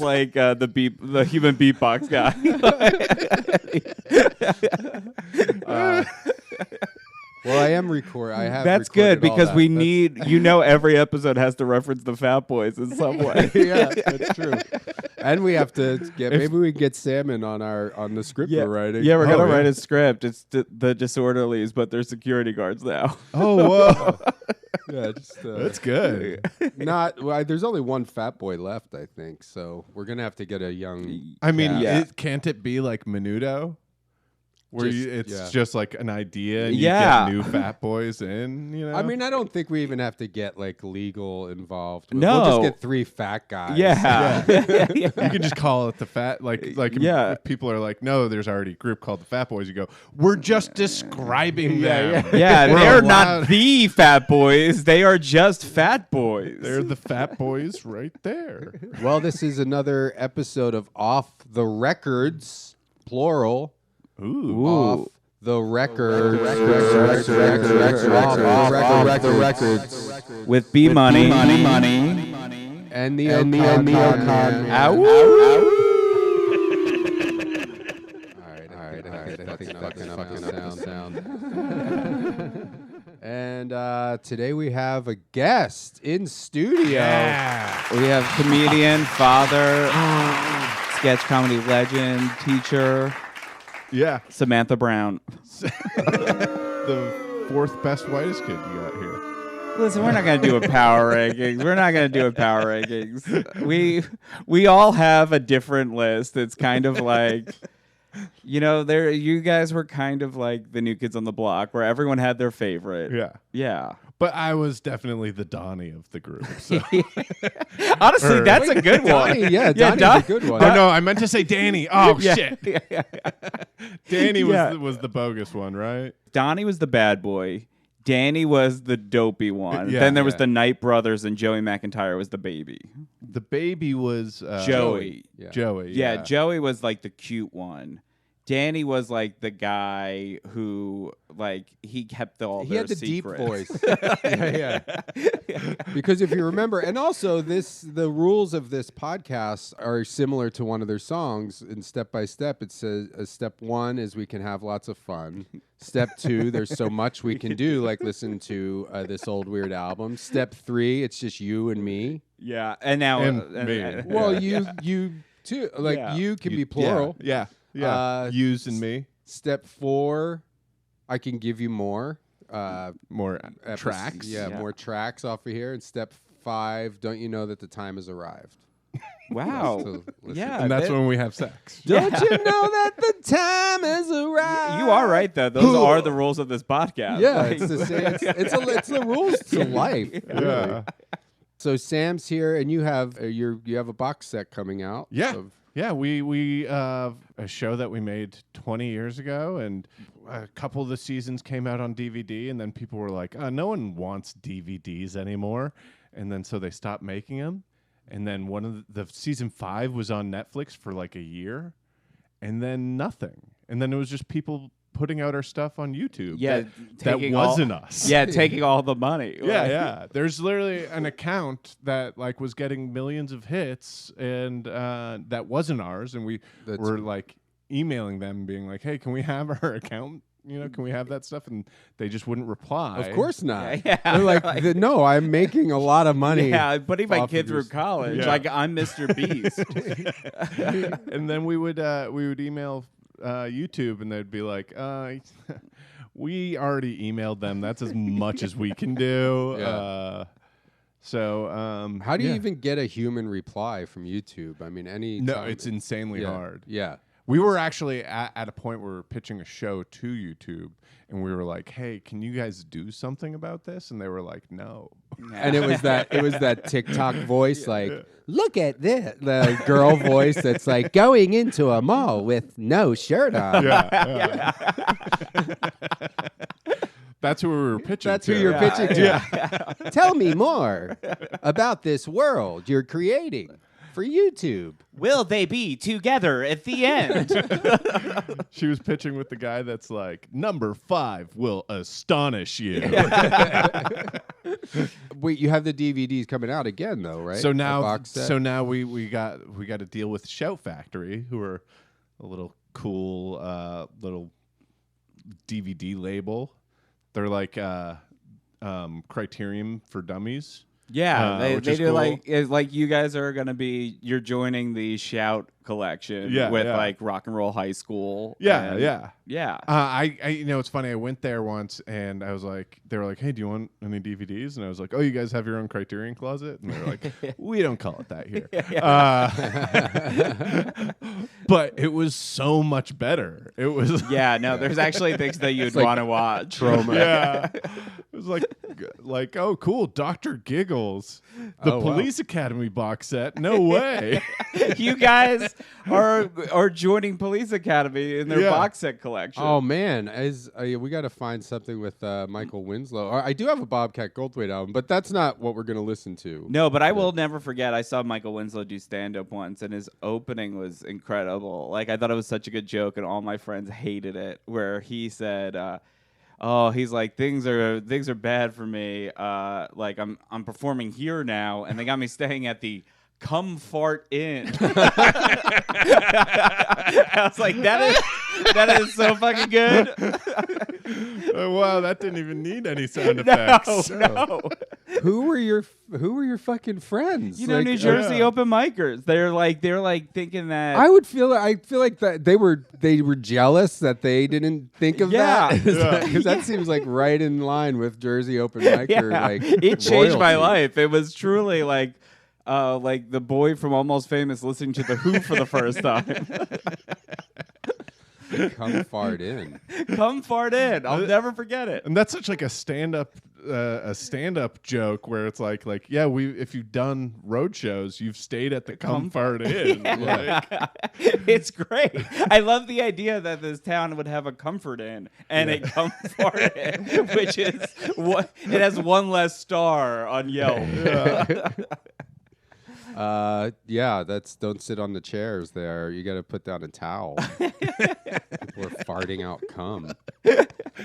like the human beatbox guy. Well, I am recording. That's good because we need. Every episode has to reference the Fat Boys in some way. Yeah, that's true. And we have to maybe we can get Sam in on the script we're writing. Yeah, we're gonna write a script. It's the Disorderlies, but they're security guards now. Oh, whoa. Yeah, that's good. There's only one fat boy left, I think. So we're gonna have to get a young. I mean, can't it be like Menudo? Where it's just like an idea and you get new fat boys in, I mean, I don't think we even have to get like legal involved. No. We'll just get 3 fat guys. Yeah. You can just call it the fat, if people are like, no, there's already a group called the Fat Boys. You go, we're just describing them. Yeah, they're not the Fat Boys. They are just Fat Boys. They're the Fat Boys right there. Well, this is another episode of Off the Records, plural. Ooh. Off the records. With B Money. And the OConnman. All right. Sound. And today we have a guest in studio. Yeah. We have comedian, father, sketch comedy legend, teacher. Yeah. Samantha Brown. The 4th best whitest kid you got here. Listen, we're not going to do a power rankings. We all have a different list. It's kind of like, you guys were kind of like the New Kids on the Block where everyone had their favorite. Yeah. Yeah. But I was definitely the Donnie of the group. So. Honestly, that's a good one. Donnie's a good one. Oh, no, I meant to say Danny. Oh, shit. Danny was the bogus one, right? Donnie was the bad boy. Danny was the dopey one. Yeah, then there was the Knight brothers, and Joey McIntyre was the baby. The baby was Joey. Joey. Yeah, Joey was like the cute one. Danny was like the guy who, like, he kept all their secrets. He had the deep voice. yeah. Because if you remember, and also the rules of this podcast are similar to one of their songs. In Step by Step, it says step 1 is we can have lots of fun. Step 2, there's so much we can do, like listen to this old weird album. Step 3, it's just you and me. Yeah, and now me. Well, you too. Like you can be plural. Yeah. Yous and me. Step 4, I can give you more. More tracks. Yeah, more tracks off of here. And step 5, don't you know that the time has arrived? Wow. Yeah. And that's when we have sex. Don't you know that the time has arrived? You are right, though. Those are the rules of this podcast. Yeah, it's the same. It's the rules to life. Really. Yeah. So Sam's here, and you have you have a box set coming out. Yeah. Yeah, we a show that we made 20 years ago, and a couple of the seasons came out on DVD, and then people were like, no one wants DVDs anymore, and then so they stopped making them, and then one of the season 5 was on Netflix for like a year, and then nothing, and then it was just people putting out our stuff on YouTube. Yeah, that wasn't us. Yeah, taking all the money. Yeah. There's literally an account that like was getting millions of hits, and that wasn't ours. And we were like emailing them, being like, "Hey, can we have our account? Can we have that stuff?" And they just wouldn't reply. Of course not. Yeah. They're like, no, I'm making a lot of money. Yeah, I'm putting my kid through college. Yeah. Like I'm Mr. Beast. And then we would email YouTube, and they'd be like, we already emailed them. That's as much as we can do. Yeah. How do you even get a human reply from YouTube? I mean, it's insanely hard. Yeah. We were actually at a point where we were pitching a show to YouTube, and we were like, "Hey, can you guys do something about this?" And they were like, "No." And it was that TikTok voice, look at this, the girl voice that's like going into a mall with no shirt on. Yeah. That's who we were pitching. That's to. who you're pitching to. Yeah. Tell me more about this world you're creating. for YouTube. Will they be together at the end? She was pitching with the guy that's like, number 5 will astonish you. Wait, you have the DVDs coming out again, though, right? So A now, box set? we got to deal with Shout Factory, who are a little cool little DVD label. They're like Criterion for Dummies. Yeah, they which is do cool. like you guys are gonna be. You're joining the Shout collection with like Rock and Roll High School. Yeah, and- yeah. yeah. I it's funny. I went there once and I was like, they were like, "Hey, do you want any DVDs?" And I was like, "Oh, you guys have your own Criterion closet?" And they were like, "We don't call it that here." But it was so much better. It was Yeah, no, there's actually things that you'd like want to watch. Trauma. yeah. It was like oh cool, Dr. Giggles, the Oh, wow. Police Academy box set. No way. You guys are joining Police Academy in their Yeah. box set collection. Oh man, we got to find something with Michael Winslow. I do have a Bobcat Goldthwait album, but that's not what we're going to listen to. No, but I will never forget. I saw Michael Winslow do stand up once, and his opening was incredible. Like I thought it was such a good joke, and all my friends hated it. Where he said, "Oh, he's like things are bad for me. Like I'm performing here now, and they got me staying at the Come Fart Inn." I was like, that is so fucking good. Oh, wow, that didn't even need any sound effects. No. Who were your fucking friends? You know, Like, New Jersey yeah. open micers. They're like thinking that. I feel like that they were jealous that they didn't think of Yeah. that because that seems like right in line with Jersey open micer. yeah, Like it changed my royalty. life. It was truly like the boy from Almost Famous listening to the Who for the first time. Come fart in. Come fart in. I'll never forget it. And that's such like a stand-up joke where it's like yeah, if you've done road shows, you've stayed at the Comfort Inn. Like, It's great. I love the idea that this town would have a comfort inn and a comfort inn, which is what it has one less star on Yelp. Yeah, that's don't sit on the chairs there. You got to put down a towel. People are farting out cum.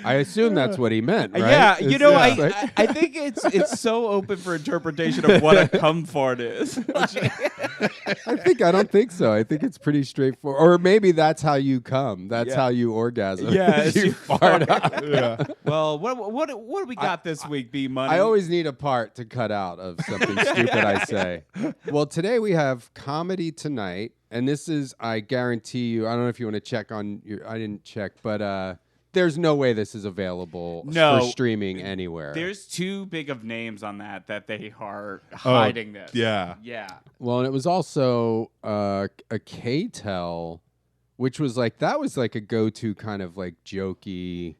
I assume that's what he meant, right? Yeah, you It's know, just like- I think it's so open for interpretation of what a cum fart is. I don't think so. I think it's pretty straightforward. Or maybe that's how you come. That's Yeah. how you orgasm. Yeah, it's you you fart out. yeah. Well, what do we got this week, B Money? I always need a part to cut out of something stupid I say. Well, today we have Comedy Tonight, and this is, I guarantee you, I don't know if you want to check on your, I didn't check, but there's no way this is available No. for streaming anywhere. There's too big of names on that they are hiding this. Yeah. Yeah. Well, and it was also a K-Tel, which was like, that was like a go-to kind of like jokey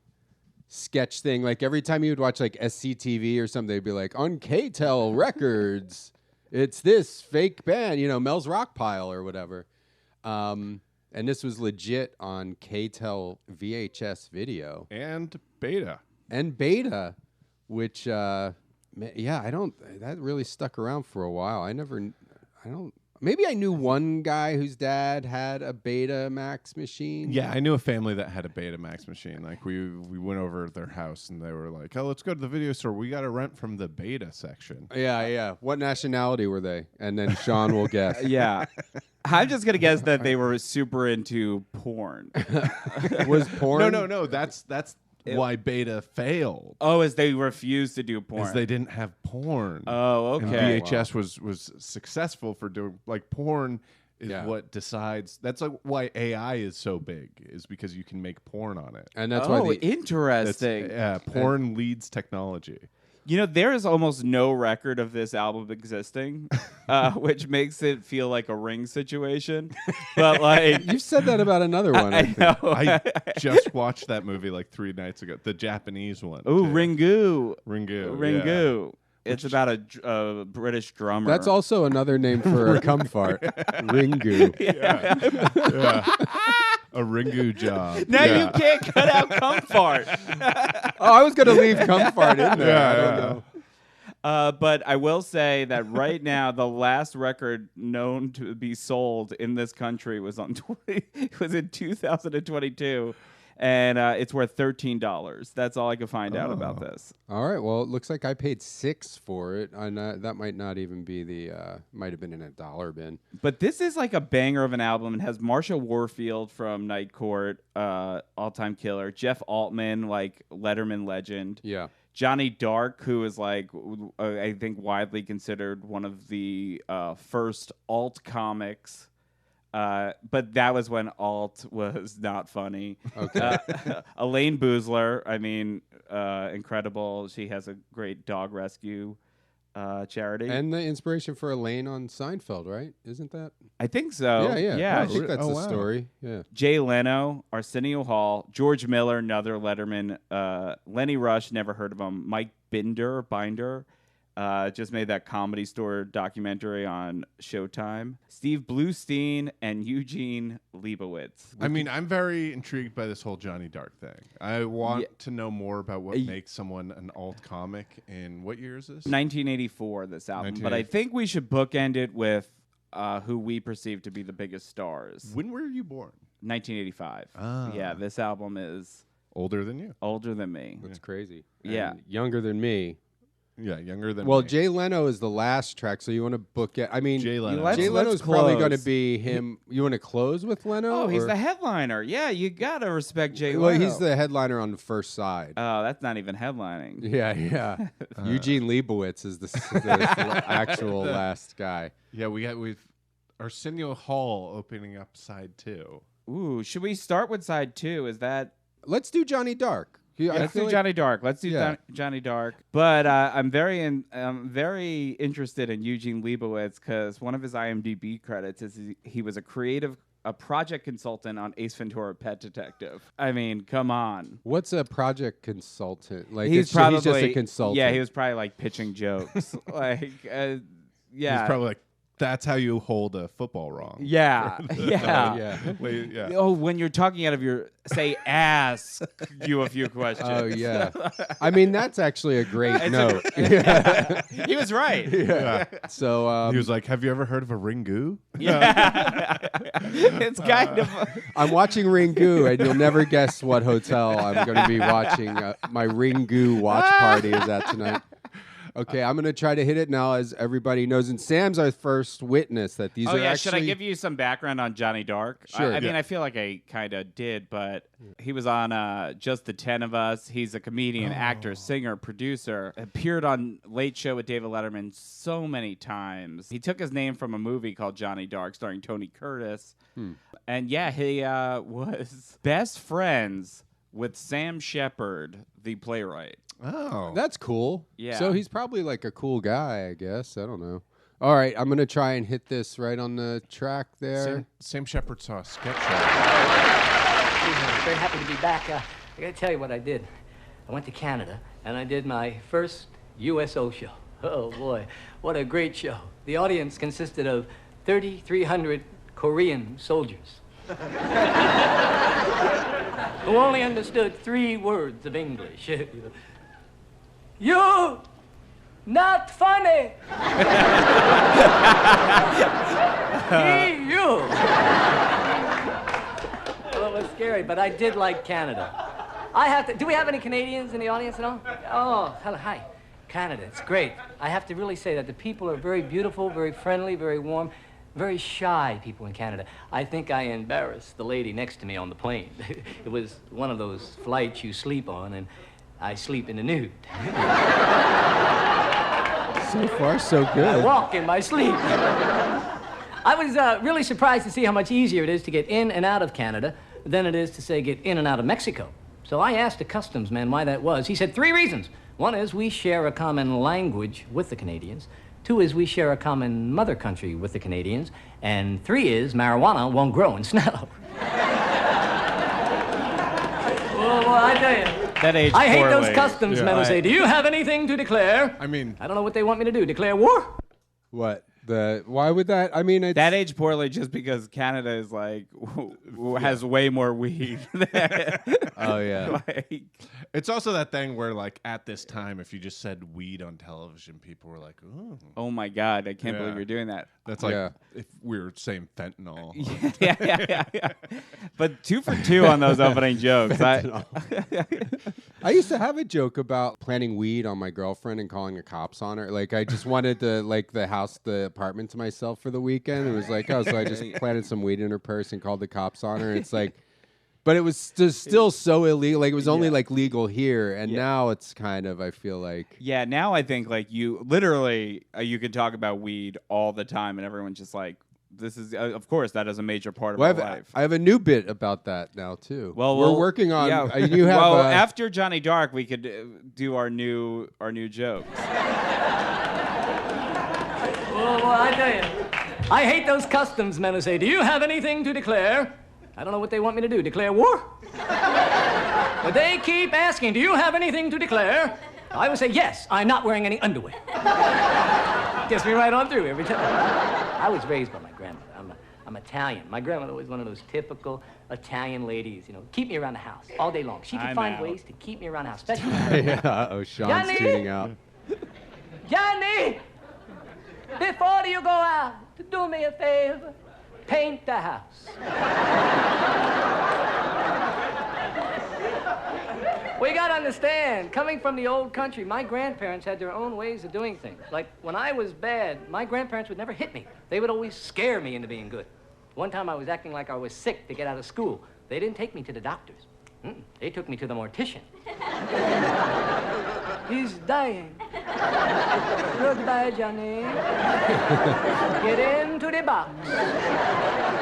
sketch thing. Like every time you would watch like SCTV or something, they'd be like, on K-Tel Records, it's this fake band, you know, Mel's Rock Pile or whatever. And this was legit on K-Tel VHS video. And Beta. And Beta, which, that really stuck around for a while. Maybe I knew one guy whose dad had a Betamax machine. Yeah, I knew a family that had a Betamax machine. Like we went over to their house and they were like, "Oh, let's go to the video store. We got to rent from the Beta section." Yeah. What nationality were they? And then Sean will guess. Yeah. I'm just gonna guess that they were super into porn. Was porn? No. That's why Beta failed. Oh, as they refused to do porn. Is they didn't have porn. Oh, And okay. VHS was successful for doing like porn is Yeah. what decides. That's like why AI is so big is because you can make porn on it. And that's Oh, why interesting. Porn leads technology. You know, there is almost no record of this album existing, which makes it feel like a Ring situation. But like, you've said that about another one. I I think. know. I just watched that movie like 3 nights ago. The Japanese one. Ooh, too. Ringu. Ringu. Ringu. It's about a British drummer. That's also another name for a cum fart. Ringu. Yeah. A Ringu job. Now Yeah. you can't cut out cum fart. Oh, I was going to leave cum fart in there. Yeah, I don't yeah. know. But I will say that right now, the last record known to be sold in this country was in 2022, and it's worth $13. That's all I could find out about this. All right. Well, it looks like I paid $6 for it. That might not even be might have been in a dollar bin. But this is like a banger of an album. It has Marsha Warfield from Night Court, all-time killer. Jeff Altman, like Letterman legend. Yeah. Johnny Dark, who is like, I think widely considered one of the first alt comics. But that was when alt was not funny. Okay. Elaine Boozler, I mean, incredible. She has a great dog rescue charity. And the inspiration for Elaine on Seinfeld, right? Isn't that? I think so. Yeah. I think that's the story. Yeah. Jay Leno, Arsenio Hall, George Miller, another Letterman, Lenny Rush, never heard of him, Mike Binder, just made that Comedy Store documentary on Showtime. Steve Bluestein and Eugene Leibowitz. I mean, I'm very intrigued by this whole Johnny Dark thing. I want to know more about what makes someone an alt comic. In what year is this? 1984, this album. But I think we should bookend it with who we perceive to be the biggest stars. When were you born? 1985. Ah. Yeah, this album is Older than you. older than me. That's crazy. Yeah. And younger than me. Yeah, younger than Well, me. Jay Leno is the last track, so you want to book it. I mean, Jay Leno. Jay Let's Leno's probably close. going to be him. You want to close with Leno? Oh, he's or- the headliner. Yeah, you got to respect Jay Well, Leno. he's the headliner on the first side. Oh, that's not even headlining. Yeah. Eugene Leibowitz is the actual last guy. Yeah, we've Arsenio Hall opening up side 2. Ooh, should we start with side 2? Is that... Let's do Johnny Dark. Let's do Johnny Dark. Let's do Johnny Dark. But I'm very interested in Eugene Leibowitz because one of his IMDb credits is he was a project consultant on Ace Ventura: Pet Detective. I mean, come on. What's a project consultant? Like He's he's just a consultant. Yeah, he was probably like pitching jokes. Yeah. He's probably like, that's how you hold a football wrong. Yeah. Wait, yeah. Oh, when you're talking out of your ask you a few questions. Oh yeah. I mean, that's actually a great note. Yeah. He was right. Yeah. So He was like, have you ever heard of a Ringu? Yeah. It's kind of. I'm watching Ringu, and you'll never guess what hotel I'm going to be watching. My Ringu watch party is at tonight. Okay, I'm going to try to hit it now, as everybody knows. And Sam's our first witness that these are actually... Should I give you some background on Johnny Dark? Sure. I mean, I feel like I kind of did, but he was on Just the 10 of Us. He's a comedian, actor, singer, producer. Appeared on Late Show with David Letterman so many times. He took his name from a movie called Johnny Dark, starring Tony Curtis. And yeah, he was best friends with Sam Shepard, the playwright. Oh. That's cool. Yeah. So he's probably like a cool guy, I guess. I don't know. All right, I'm going to try and hit this right on the track there. Sam Shepard saw a sketch show. Very happy to be back. I got to tell you what I did. I went to Canada, and I did my first USO show. Oh, boy. What a great show. The audience consisted of 3,300 Korean soldiers who only understood 3 words of English. You not funny. You. Well, it was scary, but I did like Canada. Do we have any Canadians in the audience at all? Oh, hello, hi. Canada, it's great. I have to really say that the people are very beautiful, very friendly, very warm, very shy people in Canada. I think I embarrassed the lady next to me on the plane. It was one of those flights you sleep on, and I sleep in the nude. So far, so good. I walk in my sleep. I was really surprised to see how much easier it is to get in and out of Canada than it is to, say, get in and out of Mexico. So I asked the customs man why that was. He said 3 reasons. 1 is we share a common language with the Canadians. 2 is we share a common mother country with the Canadians. And 3 is marijuana won't grow in snow. Well, I tell you. That aged I hate poorly. those customs men who say, do you have anything to declare? I mean... I don't know what they want me to do. Declare war? What? Why would that? I mean, it's, That aged poorly just because Canada is like has way more weed. Oh yeah. Like, It's also that thing where, like, at this time, if you just said weed on television, people were like, "Ooh." oh my God, I can't Yeah. believe you're doing that. That's like Yeah. if we were saying fentanyl. yeah. But 2 for 2 on those opening jokes. I used to have a joke about planting weed on my girlfriend and calling the cops on her. Like I just wanted to the apartment to myself for the weekend. It was like, oh, so I just planted some weed in her purse and called the cops on her. And it's like, but it was still so illegal. Like it was only like legal here, and now it's kind of, I feel like. Yeah, now I think like you literally you can talk about weed all the time, and everyone's just like, this is of course that is a major part of our life. I have a new bit about that now too. Well, we're working on. Yeah. You have well, after Johnny Dark, we could do our new jokes. Well, I tell you, I hate those customs men who say, do you have anything to declare? I don't know what they want me to do, declare war? But they keep asking, do you have anything to declare? I would say, yes, I'm not wearing any underwear. Gets me right on through every time. I was raised by my grandmother. I'm Italian. My grandmother was one of those typical Italian ladies, you know, keep me around the house all day long. She could find ways to keep me around the house, especially yeah. Sean's Johnny? tuning out. Johnny, before you go out, do me a favor. Paint the house. We gotta understand, coming from the old country, my grandparents had their own ways of doing things. Like, when I was bad, my grandparents would never hit me. They would always scare me into being good. One time I was acting like I was sick to get out of school. They didn't take me to the doctors. They took me to the mortician. He's dying. Goodbye, Johnny. Get into the box.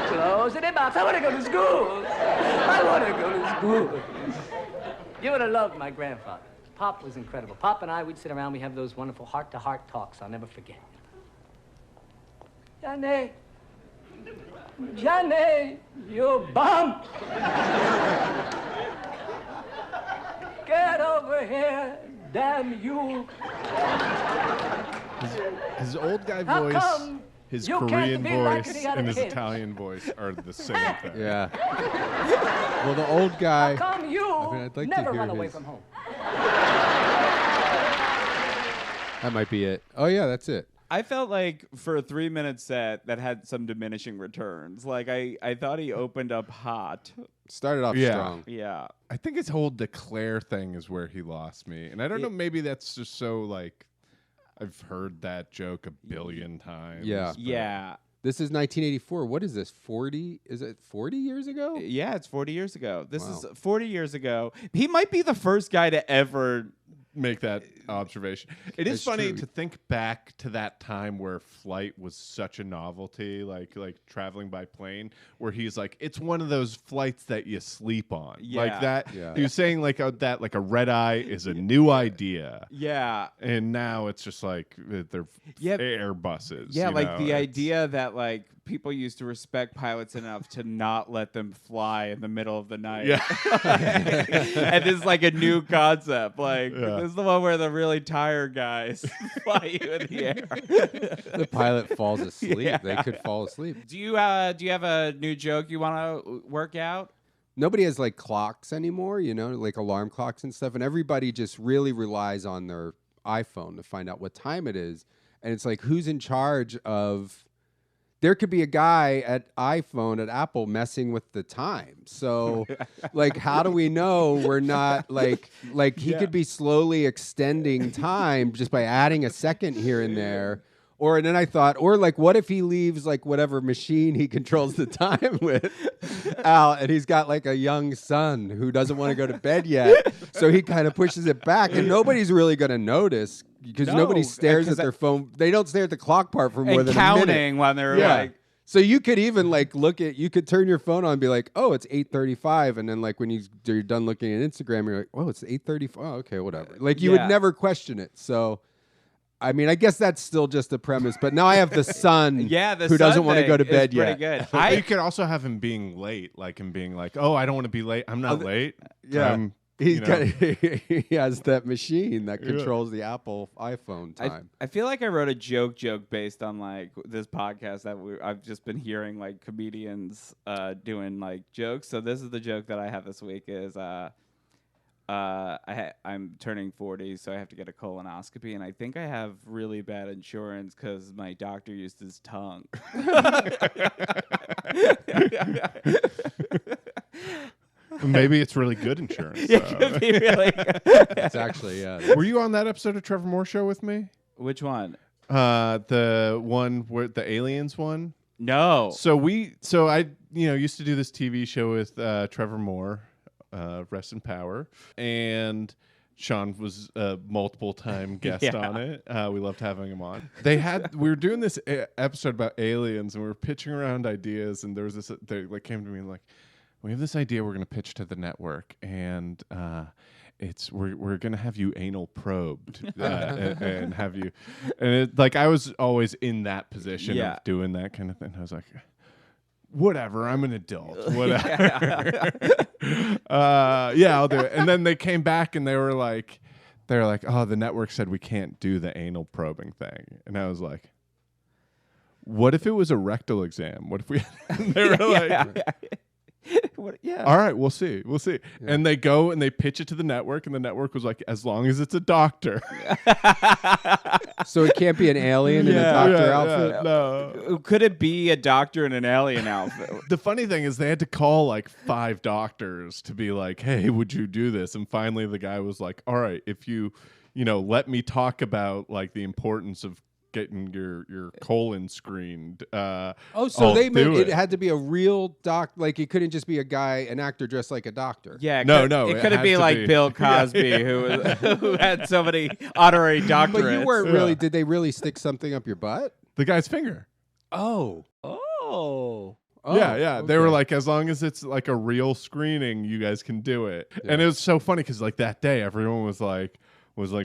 Close the box. I want to go to school. I want to go to school. You would have loved my grandfather. Pop was incredible. Pop and I, we'd sit around. We have those wonderful heart-to-heart talks I'll never forget. Johnny. Johnny, you bum. Get over here, damn you. His old guy How voice, come his you Korean can't be like voice, the other and his kids? Italian voice are the same thing. Yeah. Well, the old guy. How come you I'd like to never hear run away his- from home? That might be it. Oh yeah, that's it. I felt like for a 3-minute set that had some diminishing returns. Like I thought he opened up hot. Started off Yeah. strong. Yeah. I think his whole declare thing is where he lost me. And I don't know, maybe that's just so, like, I've heard that joke a billion times. Yeah. but- Yeah. This is 1984. What is this? 40? Is it 40 years ago? Yeah, it's 40 years ago. This Wow. is 40 years ago. He might be the first guy to ever. Make that observation. It is It's funny true. to think back to that time where flight was such a novelty, like traveling by plane, where he's like, it's one of those flights that you sleep on. Yeah. Like that. Yeah. He was saying that like a red eye is a new idea. Yeah. And now it's just like they're Yeah. Airbuses. Yeah, you like know? the It's- idea that like people used to respect pilots enough to not let them fly in the middle of the night. Yeah. And this is like a new concept. Like Yeah. this is the one where the really tired guys fly you in the air. The pilot falls asleep. Yeah. They could fall asleep. Do you have a new joke you want to work out? Nobody has like clocks anymore, you know, like alarm clocks and stuff. And everybody just really relies on their iPhone to find out what time it is. And it's like, who's in charge of... There could be a guy at iPhone at Apple messing with the time. So, like, how do we know we're not like he could be slowly extending time just by adding a second here and there? Or and then I thought, or like, what if he leaves like whatever machine he controls the time with out, and he's got like a young son who doesn't want to go to bed yet, so he kind of pushes it back, and nobody's really going to notice because No, nobody stares 'cause at their phone. They don't stare at the clock part for more And than a minute. counting when they're Yeah. like. So you could even like you could turn your phone on and be like, oh, it's 8:35, and then like when you're done looking at Instagram, you're like, oh, it's 8:35. Oh, okay, whatever. Like you Yeah. would never question it. So, I mean, I guess that's still just a premise. But now I have the son, Yeah, the who doesn't sun want to thing go to is bed pretty yet. good. you could also have him being late, like him being like, "Oh, I don't want to be late. I'm not late. yeah. I'm He has that machine that controls the Apple iPhone time. I feel like I wrote a joke based on like this podcast that I've just been hearing like comedians doing like jokes. So this is the joke that I have this week is I'm turning 40, so I have to get a colonoscopy, and I think I have really bad insurance because my doctor used his tongue. Maybe it's really good insurance. It could be really good. It's actually, yeah. Were you on that episode of Trevor Moore Show with me? Which one? The one where the aliens one. No. So I used to do this TV show with Trevor Moore, rest in power, and Sean was a multiple time guest on it. We loved having him on. We were doing this episode about aliens, and we were pitching around ideas, and there was this. They like came to me and like, we have this idea we're going to pitch to the network, and we're going to have you anal probed and have you, and I was always in that position of doing that kind of thing. I was like, whatever, I'm an adult. Whatever. I'll do it. And then they came back and they were like, oh, the network said we can't do the anal probing thing. And I was like, what if it was a rectal exam? What if we? And they were like. All right, we'll see. Yeah. And they go and they pitch it to the network, and the network was like, as long as it's a doctor. So it can't be an alien in a doctor outfit? No. Could it be a doctor in an alien outfit? The funny thing is they had to call like 5 doctors to be like, hey, would you do this? And finally the guy was like, all right, if you let me talk about like the importance of getting your colon screened. So they made it had to be a real like it couldn't just be an actor dressed like a doctor. Yeah, no, it couldn't be like Bill Cosby who had so many honorary doctorates. But you weren't really. Did they really stick something up your butt? The guy's finger. Oh. Yeah. Okay. They were like, as long as it's like a real screening, you guys can do it. Yeah. And it was so funny because like that day, everyone was like,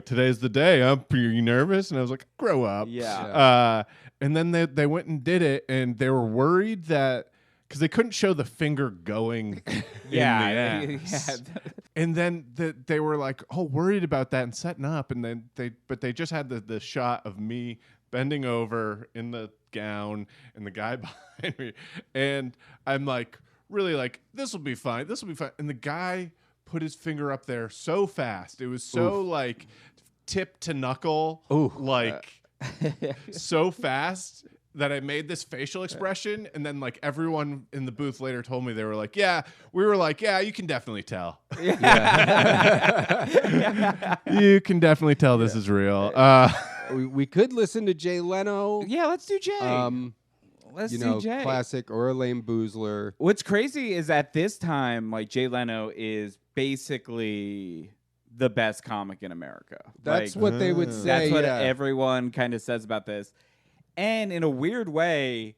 today's the day. Are you nervous? And I was like, grow up. Yeah. And then they went and did it, and they were worried that because they couldn't show the finger going in the ass. And then they were like, worried about that and setting up. And then they just had the shot of me bending over in the gown and the guy behind me. And I'm like, really like, this will be fine. And the guy put his finger up there so fast. It was so like tip to knuckle, so fast that I made this facial expression. And then like everyone in the booth later told me, they were like, you can definitely tell. You can definitely tell this is real. We could listen to Jay Leno. Yeah, let's do Jay. Let's do Jay. Classic or Elaine Boozler. What's crazy is at this time, like Jay Leno is basically the best comic in America. That's what they would say. That's what everyone kind of says about this. And in a weird way,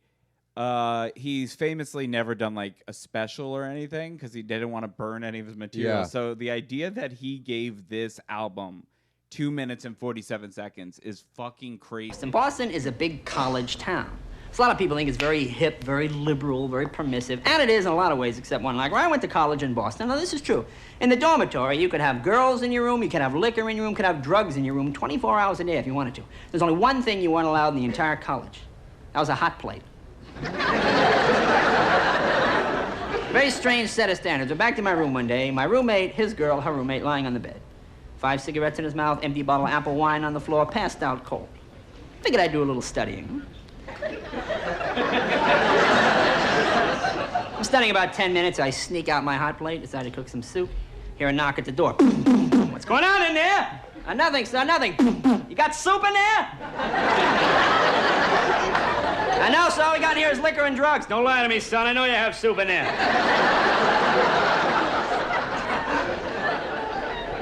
he's famously never done like a special or anything because he didn't want to burn any of his material. Yeah. So the idea that he gave this album 2 minutes and 47 seconds is fucking crazy. And Boston is a big college town. So a lot of people think it's very hip, very liberal, very permissive, and it is in a lot of ways except one. Like, when I went to college in Boston, now this is true. In the dormitory, you could have girls in your room, you could have liquor in your room, you could have drugs in your room 24 hours a day if you wanted to. There's only one thing you weren't allowed in the entire college. That was a hot plate. Very strange set of standards. But back to my room one day, my roommate, his girl, her roommate, lying on the bed. 5 cigarettes in his mouth, empty bottle of apple wine on the floor, passed out cold. Figured I'd do a little studying. I'm studying about 10 minutes. I sneak out my hot plate, decide to cook some soup. Hear a knock at the door. What's going on in there? Nothing, sir, nothing. You got soup in there? I know, sir. All we got here is liquor and drugs. Don't lie to me, son. I know you have soup in there.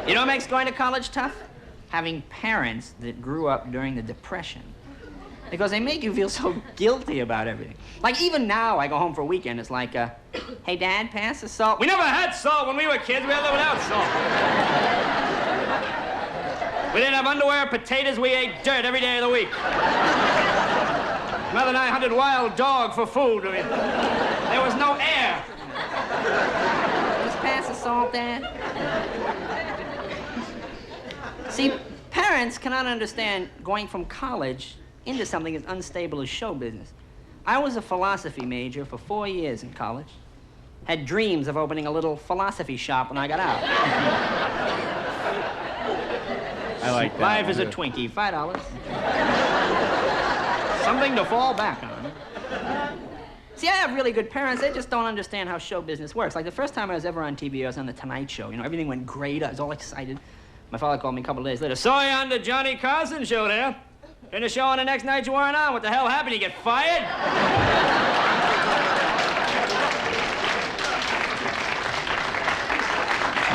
You know what makes going to college tough? Having parents that grew up during the Depression. Because they make you feel so guilty about everything. Like, even now, I go home for a weekend, it's like, hey, Dad, pass the salt. We never had salt when we were kids. We had to live without salt. We didn't have underwear, potatoes. We ate dirt every day of the week. Mother and I hunted wild dog for food. There was no air. Just pass the salt. salt, Dad? See, parents cannot understand going from college into something as unstable as show business. I was a philosophy major for 4 years in college. Had dreams of opening a little philosophy shop when I got out. I like that. Life is a Twinkie, $5. Something to fall back on. See, I have really good parents. They just don't understand how show business works. Like the first time I was ever on TV, I was on The Tonight Show. You know, everything went great. I was all excited. My father called me a couple of days later. Saw you on the Johnny Carson show there. Finished show on the next night you weren't on. What the hell happened? You get fired?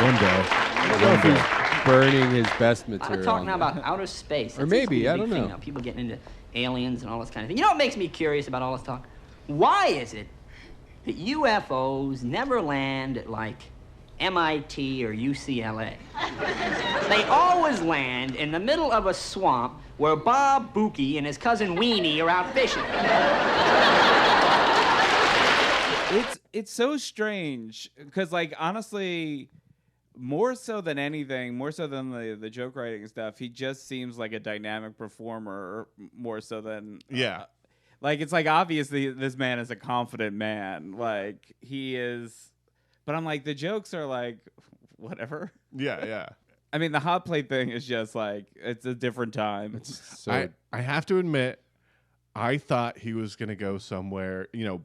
One day. I don't know if he's burning his best I'm material. talking now about outer space. Or That seems to be maybe, a I big don't thing know. now. People getting into aliens and all this kind of thing. You know what makes me curious about all this talk? Why is it that UFOs never land at, like, MIT or UCLA? They always land in the middle of a swamp where Bob Bookie and his cousin Weenie are out fishing. It's so strange because, like, honestly, more so than anything, more so than the joke writing and stuff, he just seems like a dynamic performer more so than like, it's like obviously this man is a confident man, like he is, but I'm like, the jokes are like whatever. Yeah. I mean, the hot plate thing is just like, it's a different time. So I have to admit, I thought he was going to go somewhere, you know,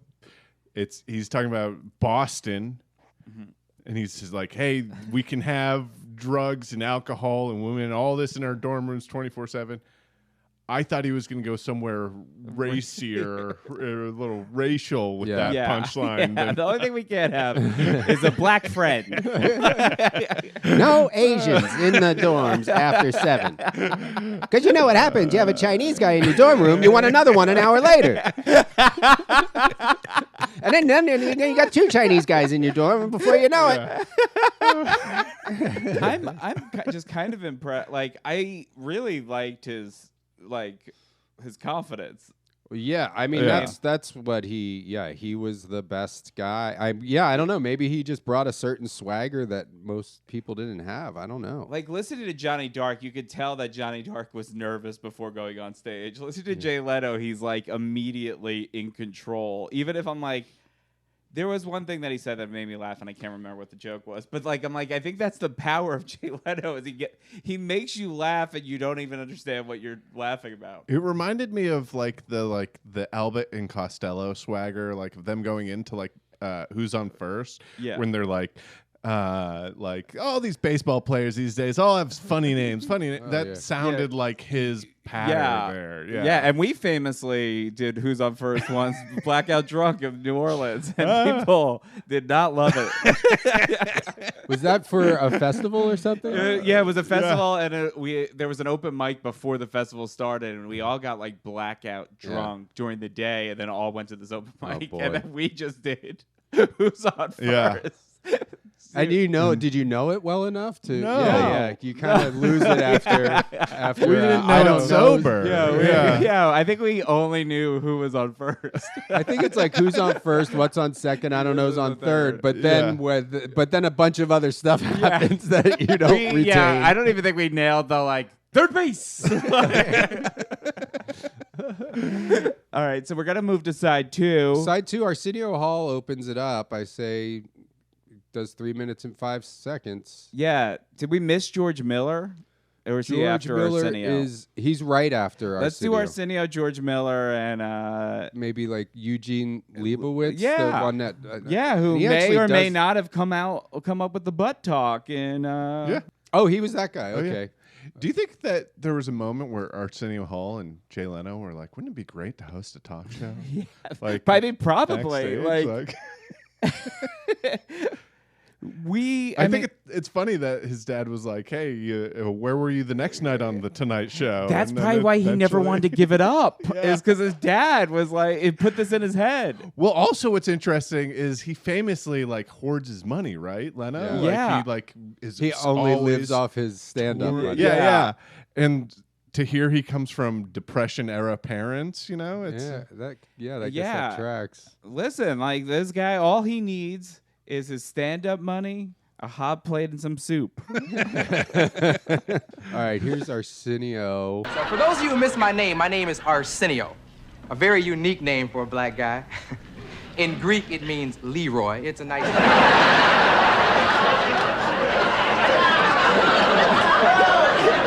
he's talking about Boston, and he's just like, hey, we can have drugs and alcohol and women and all this in our dorm rooms 24/7. I thought he was going to go somewhere racier, or a little racial with that punchline. Yeah. The only thing we can't have is a black friend. No Asians in the dorms after 7. Because you know what happens. You have a Chinese guy in your dorm room, you want another one an hour later. And then you got 2 Chinese guys in your dorm, and before you know it. I'm just kind of impressed. Like, I really liked his confidence. yeah, I mean that's what he was the best guy. I don't know, maybe he just brought a certain swagger that most people didn't have. I don't know. Like, listening to Johnny Dark, you could tell that Johnny Dark was nervous before going on stage. Listen to Jay Leno, he's like immediately in control. Even if I'm like, there was one thing that he said that made me laugh, and I can't remember what the joke was. But like, I'm like, I think that's the power of Jay Leno is he makes you laugh, and you don't even understand what you're laughing about. It reminded me of the Albert and Costello swagger, like of them going into like Who's on First, when they're like all these baseball players these days all have funny names. That sounded like his pattern there. Yeah, and we famously did Who's on First once, blackout drunk in New Orleans, and people did not love it. Was that for a festival or something? Yeah, it was a festival, and there was an open mic before the festival started, and we all got like blackout drunk during the day, and then all went to this open mic, and then we just did Who's on First. Yeah. And did you know it well enough to? No. Yeah. You kind of lose it after. We didn't know it sober. Yeah. I think we only knew who was on first. I think it's like who's on first, what's on second. I don't know who's on third. But then, but then a bunch of other stuff happens that you don't retain. Yeah, I don't even think we nailed the like third base. All right, so we're gonna move to side 2. Side 2, Arsenio Hall opens it up. I say. Does 3 minutes and 5 seconds. Yeah. Did we miss George Miller? Or is he after Miller Arsenio? He's right after Arsenio. Let's do Arsenio, George Miller, and maybe like Eugene Leibowitz. Yeah. The one that who may or may not have come up with the butt talk in Oh, he was that guy. Okay. Do you think that there was a moment where Arsenio Hall and Jay Leno were like, wouldn't it be great to host a talk show? Yeah. Like, probably backstage, I think it's funny that his dad was like, hey, where were you the next night on the Tonight Show? That's probably why he never wanted to give it up, is because his dad was like, it put this in his head. Well, also what's interesting is he famously like hoards his money, right, Leno? Yeah. He only lives off his stand-up money. Yeah. And to hear he comes from Depression-era parents, it's... I guess that tracks. Listen, like this guy, all he needs is his stand-up money, A hot plate and some soup. All right, here's Arsenio. So for those of you who missed my name is Arsenio. A very unique name for a black guy. In Greek, it means Leroy. It's a nice name.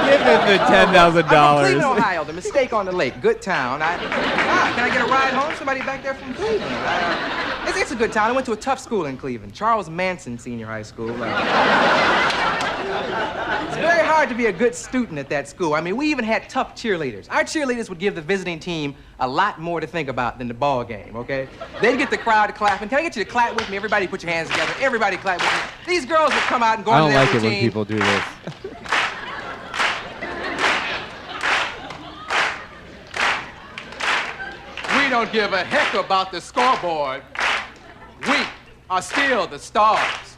Give him the $10,000. I'm from Cleveland, Ohio, the mistake on the lake. Good town. Can I get a ride home? Somebody back there from Cleveland. It's a good town. I went to a tough school in Cleveland, Charles Manson Senior High School. It's very hard to be a good student at that school. I mean, we even had tough cheerleaders. Our cheerleaders would give the visiting team a lot more to think about than the ball game, okay? They'd get the crowd clapping. Can I get you to clap with me? Everybody put your hands together. Everybody clap with me. These girls would come out and go I into don't their like it routine. when people do this. We don't give a heck about the scoreboard. We are still the stars.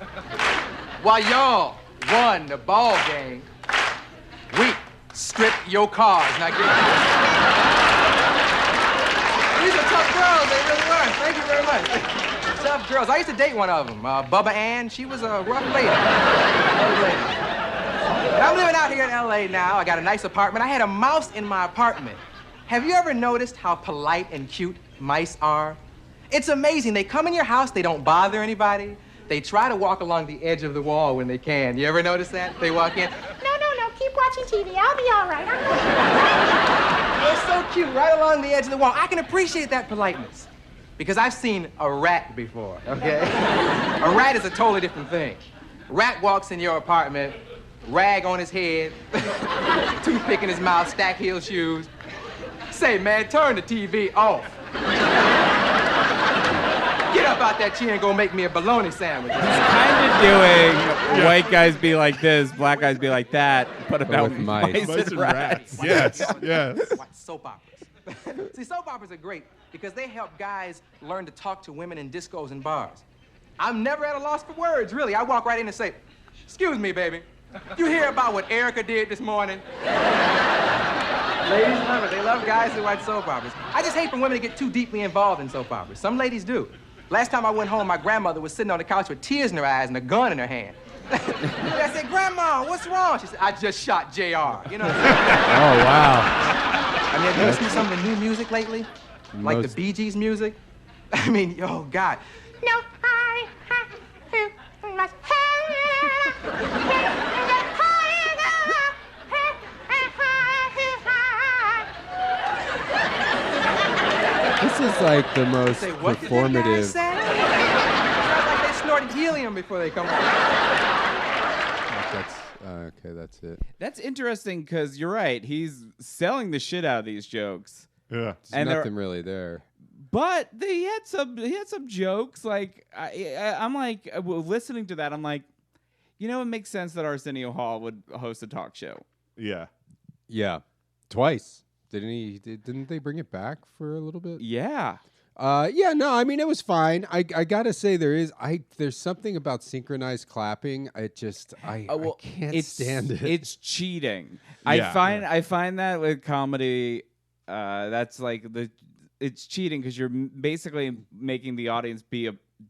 While y'all won the ball game, we stripped your cars. Now get These are tough girls, they really were. Thank you very much. Tough girls. I used to date one of them, Bubba Ann. She was a rough lady. But I'm living out here in LA now. I got a nice apartment. I had a mouse in my apartment. Have you ever noticed how polite and cute mice are? It's amazing. They come in your house, they don't bother anybody. They try to walk along the edge of the wall when they can. You ever notice that? They walk in, no, keep watching TV. I'll be all right. They're so cute, right along the edge of the wall. I can appreciate that politeness because I've seen a rat before, okay? A rat is a totally different thing. Rat walks in your apartment, rag on his head, toothpick in his mouth, stack heel shoes. Say, man, turn the TV off. Get up out that chair and go make me a bologna sandwich. He's kind of doing white guys be like this, black guys be like that, but about with mice. mice and rats. Yes, yes. Watch soap operas. See, soap operas are great because they help guys learn to talk to women in discos and bars. I'm never at a loss for words, really. I walk right in and say, excuse me, baby. You hear about what Erica did this morning? Ladies love it. They love guys who watch soap operas. I just hate for women to get too deeply involved in soap operas. Some ladies do. Last time I went home, my grandmother was sitting on the couch with tears in her eyes and a gun in her hand. I said, Grandma, what's wrong? She said, I just shot JR. You know what I'm saying? Oh, wow. I mean, have you listened to some of the new music lately? Like the Bee Gees music? I mean, oh, God. No, I must This is like the most Say, what did that guy performative. say? Sounds like they snorted helium before they come out. Okay, that's it. That's interesting because you're right. He's selling the shit out of these jokes. Yeah. There's And they're- nothing really there. But he had some jokes. Like I'm like listening to that. I'm like, you know, it makes sense that Arsenio Hall would host a talk show. Yeah. Yeah, twice. Didn't they bring it back for a little bit? Yeah. Yeah, no, I mean it was fine. I gotta say there's something about synchronized clapping. I can't stand it. It's cheating. Yeah. I find that with comedy, that's like it's cheating because you're basically making the audience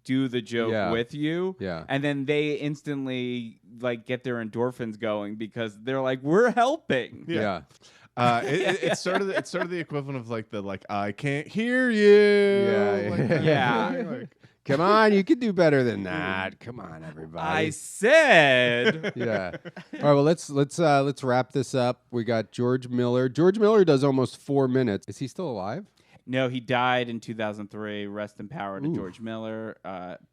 do the joke with you. Yeah. And then they instantly like get their endorphins going because they're like, we're helping. Yeah. It's sort of the equivalent of like I can't hear you. Yeah, Like that yeah. thing, like- Come on, you can do better than that. Come on, everybody. I said. Yeah. All right. Well, let's wrap this up. We got George Miller. George Miller does almost 4 minutes. Is he still alive? No, he died in 2003. Rest in power to George Miller.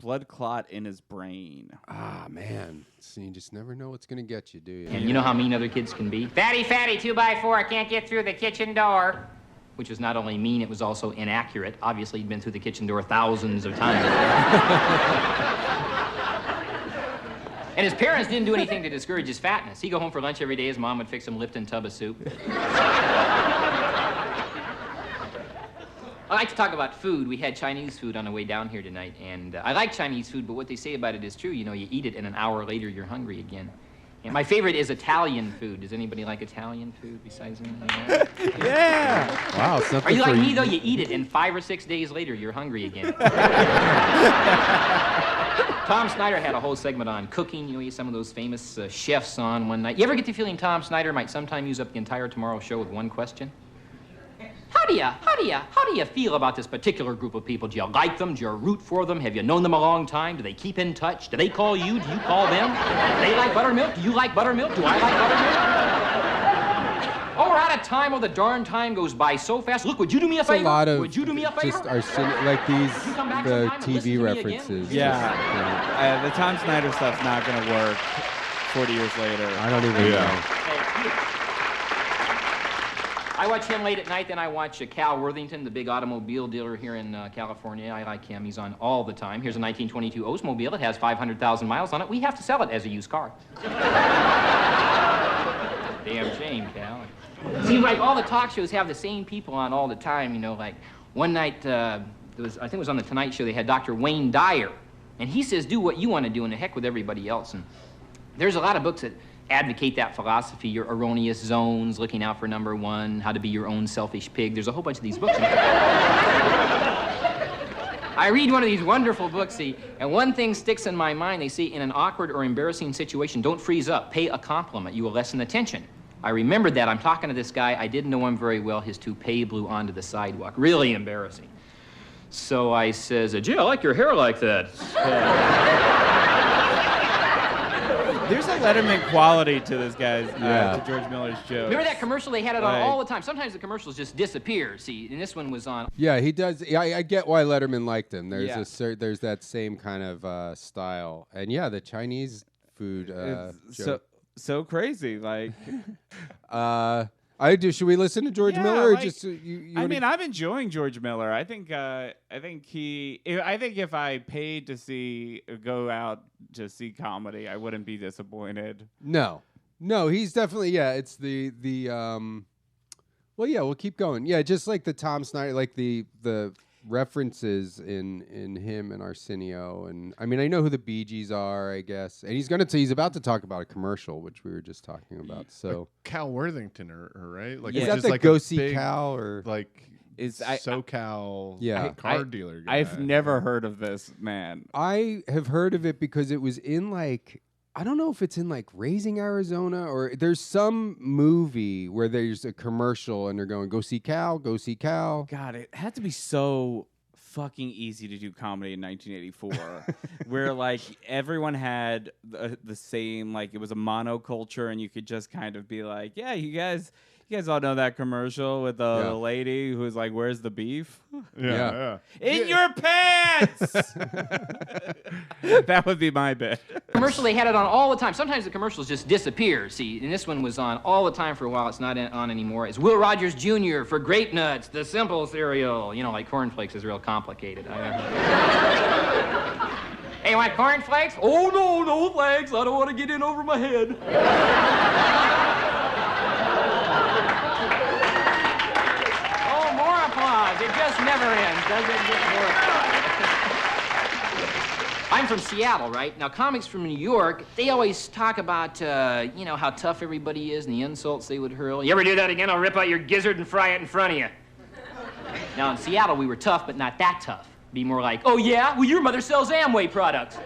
Blood clot in his brain. Ah, man. So you just never know what's gonna get you, do you? And you know how mean other kids can be? Fatty, 2x4, can't get through the kitchen door. Which was not only mean, it was also inaccurate. Obviously, he'd been through the kitchen door thousands of times. And his parents didn't do anything to discourage his fatness. He'd go home for lunch every day. His mom would fix him Lipton tub of soup. I like to talk about food. We had Chinese food on the way down here tonight, and I like Chinese food, but what they say about it is true. You know, you eat it, and an hour later, you're hungry again. And my favorite is Italian food. Does anybody like Italian food besides me? Yeah. Wow. It's Are you like me, though? You eat it, and 5 or 6 days later, you're hungry again. Tom Snyder had a whole segment on cooking. You know, he had some of those famous chefs on one night. You ever get the feeling Tom Snyder might sometime use up the entire Tomorrow Show with one question? How do you feel about this particular group of people? Do you like them? Do you root for them? Have you known them a long time? Do they keep in touch? Do they call you? Do you call them? Do they like buttermilk? Do you like buttermilk? Do I like buttermilk? Oh, we're out of time. Oh, the darn time goes by so fast. Look, would you do me a favor? A lot of would you do me a favor? just like these the sometime and listen to TV me references. Yeah, the Tom Snyder stuff's not going to work 40 years later. I don't even know. I watch him late at night, then I watch Cal Worthington, the big automobile dealer here in California. I like him. He's on all the time. Here's a 1922 Oldsmobile. It has 500,000 miles on it. We have to sell it as a used car. Damn shame, Cal. Seems like all the talk shows have the same people on all the time, you know, like one night, I think it was on The Tonight Show, they had Dr. Wayne Dyer, and he says, do what you want to do and the heck with everybody else. And there's a lot of books that advocate that philosophy, your erroneous zones, looking out for number one, how to be your own selfish pig. There's a whole bunch of these books. I read one of these wonderful books, see, and one thing sticks in my mind. They say, in an awkward or embarrassing situation, don't freeze up. Pay a compliment. You will lessen the tension. I remembered that. I'm talking to this guy. I didn't know him very well. His toupee blew onto the sidewalk. Really embarrassing. So I says, Jay, I like your hair like that. There's a Letterman quality to this guy's, to George Miller's joke. Remember that commercial? They had it on all the time. Sometimes the commercials just disappear, see, and this one was on. Yeah, he does. Yeah, I get why Letterman liked him. There's there's that same kind of style. And yeah, the Chinese food joke. So crazy, like. I do. Should we listen to George Miller, or like, just? I mean, I'm enjoying George Miller. I think if I paid to go out to see comedy, I wouldn't be disappointed. No, he's definitely It's the Well, yeah, we'll keep going. Yeah, just like the Tom Snyder, like the references in him and Arsenio, and I mean, I know who the Bee Gees are, I guess, and he's about to talk about a commercial, which we were just talking about. So Cal Worthington, right? Like, is that just the like Go See Cal, or like SoCal car dealer guy? I've never heard of this man. I have heard of it because it was in like, I don't know if it's in like Raising Arizona, or there's some movie where there's a commercial and they're going, go see Cal, go see Cal. God, it had to be so fucking easy to do comedy in 1984 where like everyone had the same, like it was a monoculture, and you could just kind of be like, yeah, you guys all know that commercial with the lady who's like, where's the beef? Yeah. In your pants! That would be my bit. Commercial, they had it on all the time. Sometimes the commercials just disappear, see, and this one was on all the time for a while. It's not on anymore. It's Will Rogers Jr. for Grape Nuts, the simple cereal. You know, like cornflakes is real complicated. Hey, you want cornflakes? Oh, no thanks. I don't want to get in over my head. It just never ends, does it? Get more I'm from Seattle, right? Now, comics from New York, they always talk about, how tough everybody is and the insults they would hurl. You ever do that again, I'll rip out your gizzard and fry it in front of you. Now, in Seattle, we were tough, but not that tough. Be more like, oh, yeah? Well, your mother sells Amway products.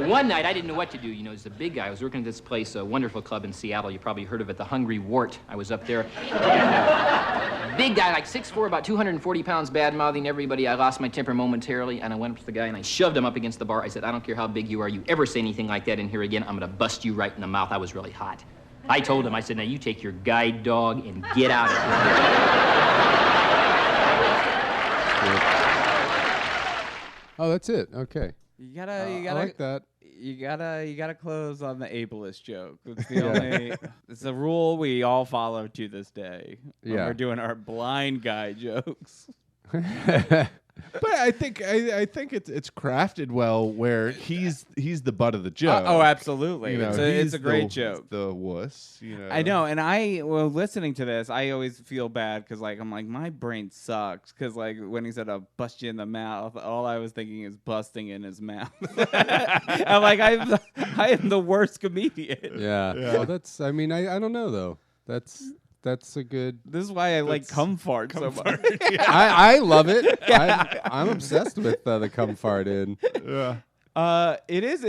One night, I didn't know what to do. You know, as a big guy, I was working at this place, a wonderful club in Seattle. You probably heard of it, the Hungry Wart. I was up there. And, big guy, like 6'4", about 240 pounds, bad-mouthing everybody. I lost my temper momentarily, and I went up to the guy, and I shoved him up against the bar. I said, I don't care how big you are. You ever say anything like that in here again, I'm going to bust you right in the mouth. I was really hot. I told him, I said, now you take your guide dog and get out of here. Oh, that's it. Okay. You gotta I like that. You gotta close on the ableist joke. It's the only. It's a rule we all follow to this day. When we're doing our blind guy jokes. But I think it's crafted well, where he's the butt of the joke. Oh, absolutely. You know, it's a great joke. The wuss. You know. I know, and listening to this, I always feel bad because I'm like, my brain sucks because like when he said I'll bust you in the mouth, all I was thinking is busting in his mouth. I'm like, I am the worst comedian. Yeah. Well, that's. I mean, I don't know though. That's That's a good. This is why I like cum fart so much. I love it. I'm obsessed with the cum fart in. Yeah. It is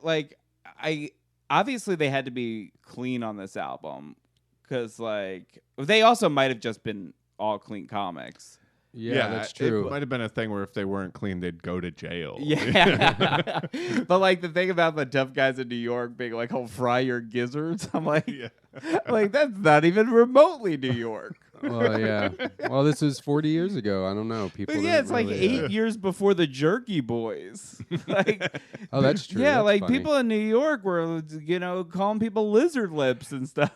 like I obviously they had to be clean on this album because like they also might have just been all clean comics. Yeah, that's true. It might have been a thing where if they weren't clean, they'd go to jail. Yeah. But like the thing about the tough guys in New York being like, "I'll fry your gizzards," I'm like, like that's not even remotely New York. Well, yeah. Well, this was 40 years ago. I don't know. People. But yeah, it's didn't like really, 8 years before the Jerky Boys. Like, Oh, that's true. yeah, That's like funny. people in New York were, calling people lizard lips and stuff.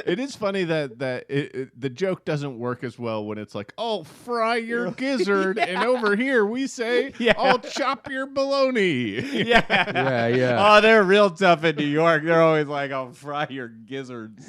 It is funny that the joke doesn't work as well when it's like, "Oh, fry your gizzard," and over here we say, "I'll chop your bologna." Yeah. Yeah. Oh, they're real tough in New York. They're always like, "I'll fry your gizzards."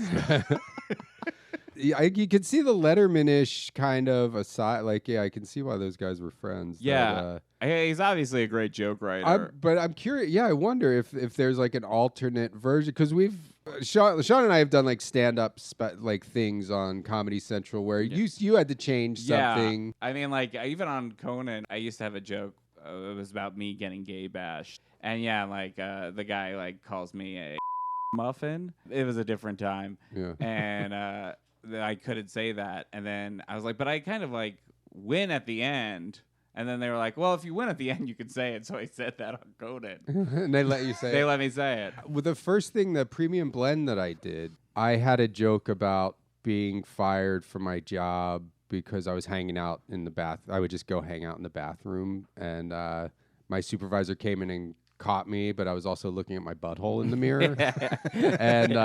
You can see the Letterman-ish kind of aside. Like, yeah, I can see why those guys were friends. Yeah. He's obviously a great joke writer. But I'm curious. Yeah, I wonder if there's like an alternate version because we've Sean and I have done like stand-up like things on Comedy Central where you had to change something. I mean, like even on Conan, I used to have a joke. It was about me getting gay bashed, and like the guy like calls me a muffin. It was a different time, and I couldn't say that. And then I was like, but I kind of like win at the end. And then they were like, well, if you win at the end, you can say it. So I said that on Conan. And they let you say They it. let me say it. With the first thing, the premium blend that I did, I had a joke about being fired from my job because I was hanging out in the bath. I would just go hang out in the bathroom. And my supervisor came in and caught me, but I was also looking at my butthole in the mirror. And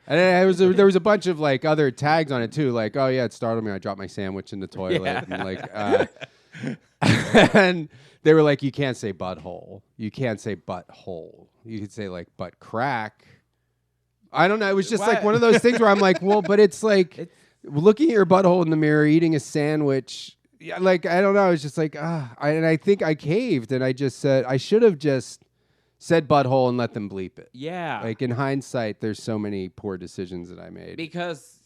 there was a bunch of like other tags on it too. Like, oh yeah, it startled me. I dropped my sandwich in the toilet. And like, and they were like, you can't say butthole. You can't say butthole. You could say like butt crack. I don't know. It was just like one of those things where I'm like, well, but it's like looking at your butthole in the mirror, eating a sandwich. Yeah, like I don't know. I was just like, and I think I caved, and I just said I should have just said butthole and let them bleep it. Yeah. Like in hindsight, there's so many poor decisions that I made. Because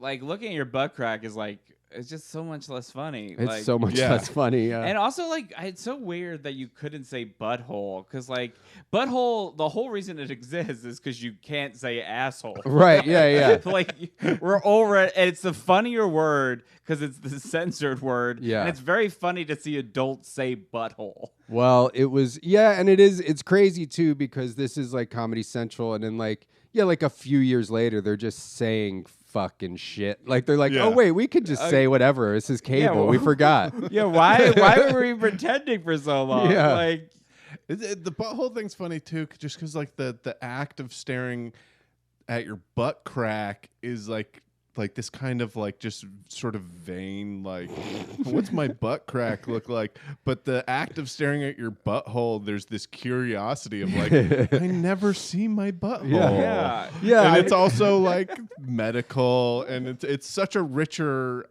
like looking at your butt crack is like, it's just so much less funny. It's like, so much less funny. Yeah. And also, like, it's so weird that you couldn't say butthole because, like, butthole. The whole reason it exists is because you can't say asshole. Right? Yeah. Yeah. Like, we're already, and it's the funnier word because it's the censored word. Yeah. And it's very funny to see adults say butthole. Well, it was and it is. It's crazy too because this is like Comedy Central, and then like like a few years later, they're just saying fucking shit. Like they're like, oh wait, we could just say whatever. This is cable. We forgot. Yeah, why were we pretending for so long? Yeah. Like the butthole thing's funny too, just because like the act of staring at your butt crack is like this kind of like just sort of vain, like what's my butt crack look like? But the act of staring at your butthole, there's this curiosity of like, I never see my butthole. Yeah. And it's also like medical, and it's such a richer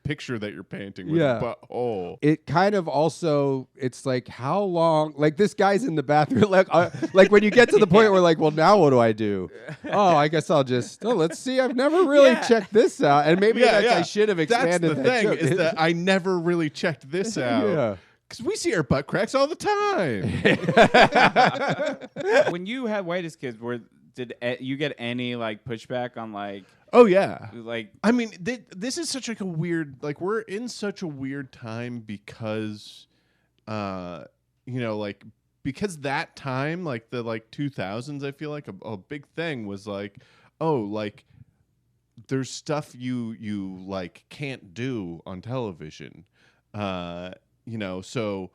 picture that you're painting with butthole. It kind of also, it's like how long? Like this guy's in the bathroom. Like when you get to the point where like, well, now what do I do? Oh, I guess I'll just. Oh, let's see. I've never really checked this out, and maybe I should have expanded. That's the that thing joke. is that I never really checked this out. Yeah. Because we see our butt cracks all the time. when you had Whitest Kids, did you get any like pushback on like? Oh yeah, like I mean, this is such like a weird. Like we're in such a weird time because, like because that time, like the 2000s, I feel like a big thing was like, oh, like there's stuff you like can't do on television. So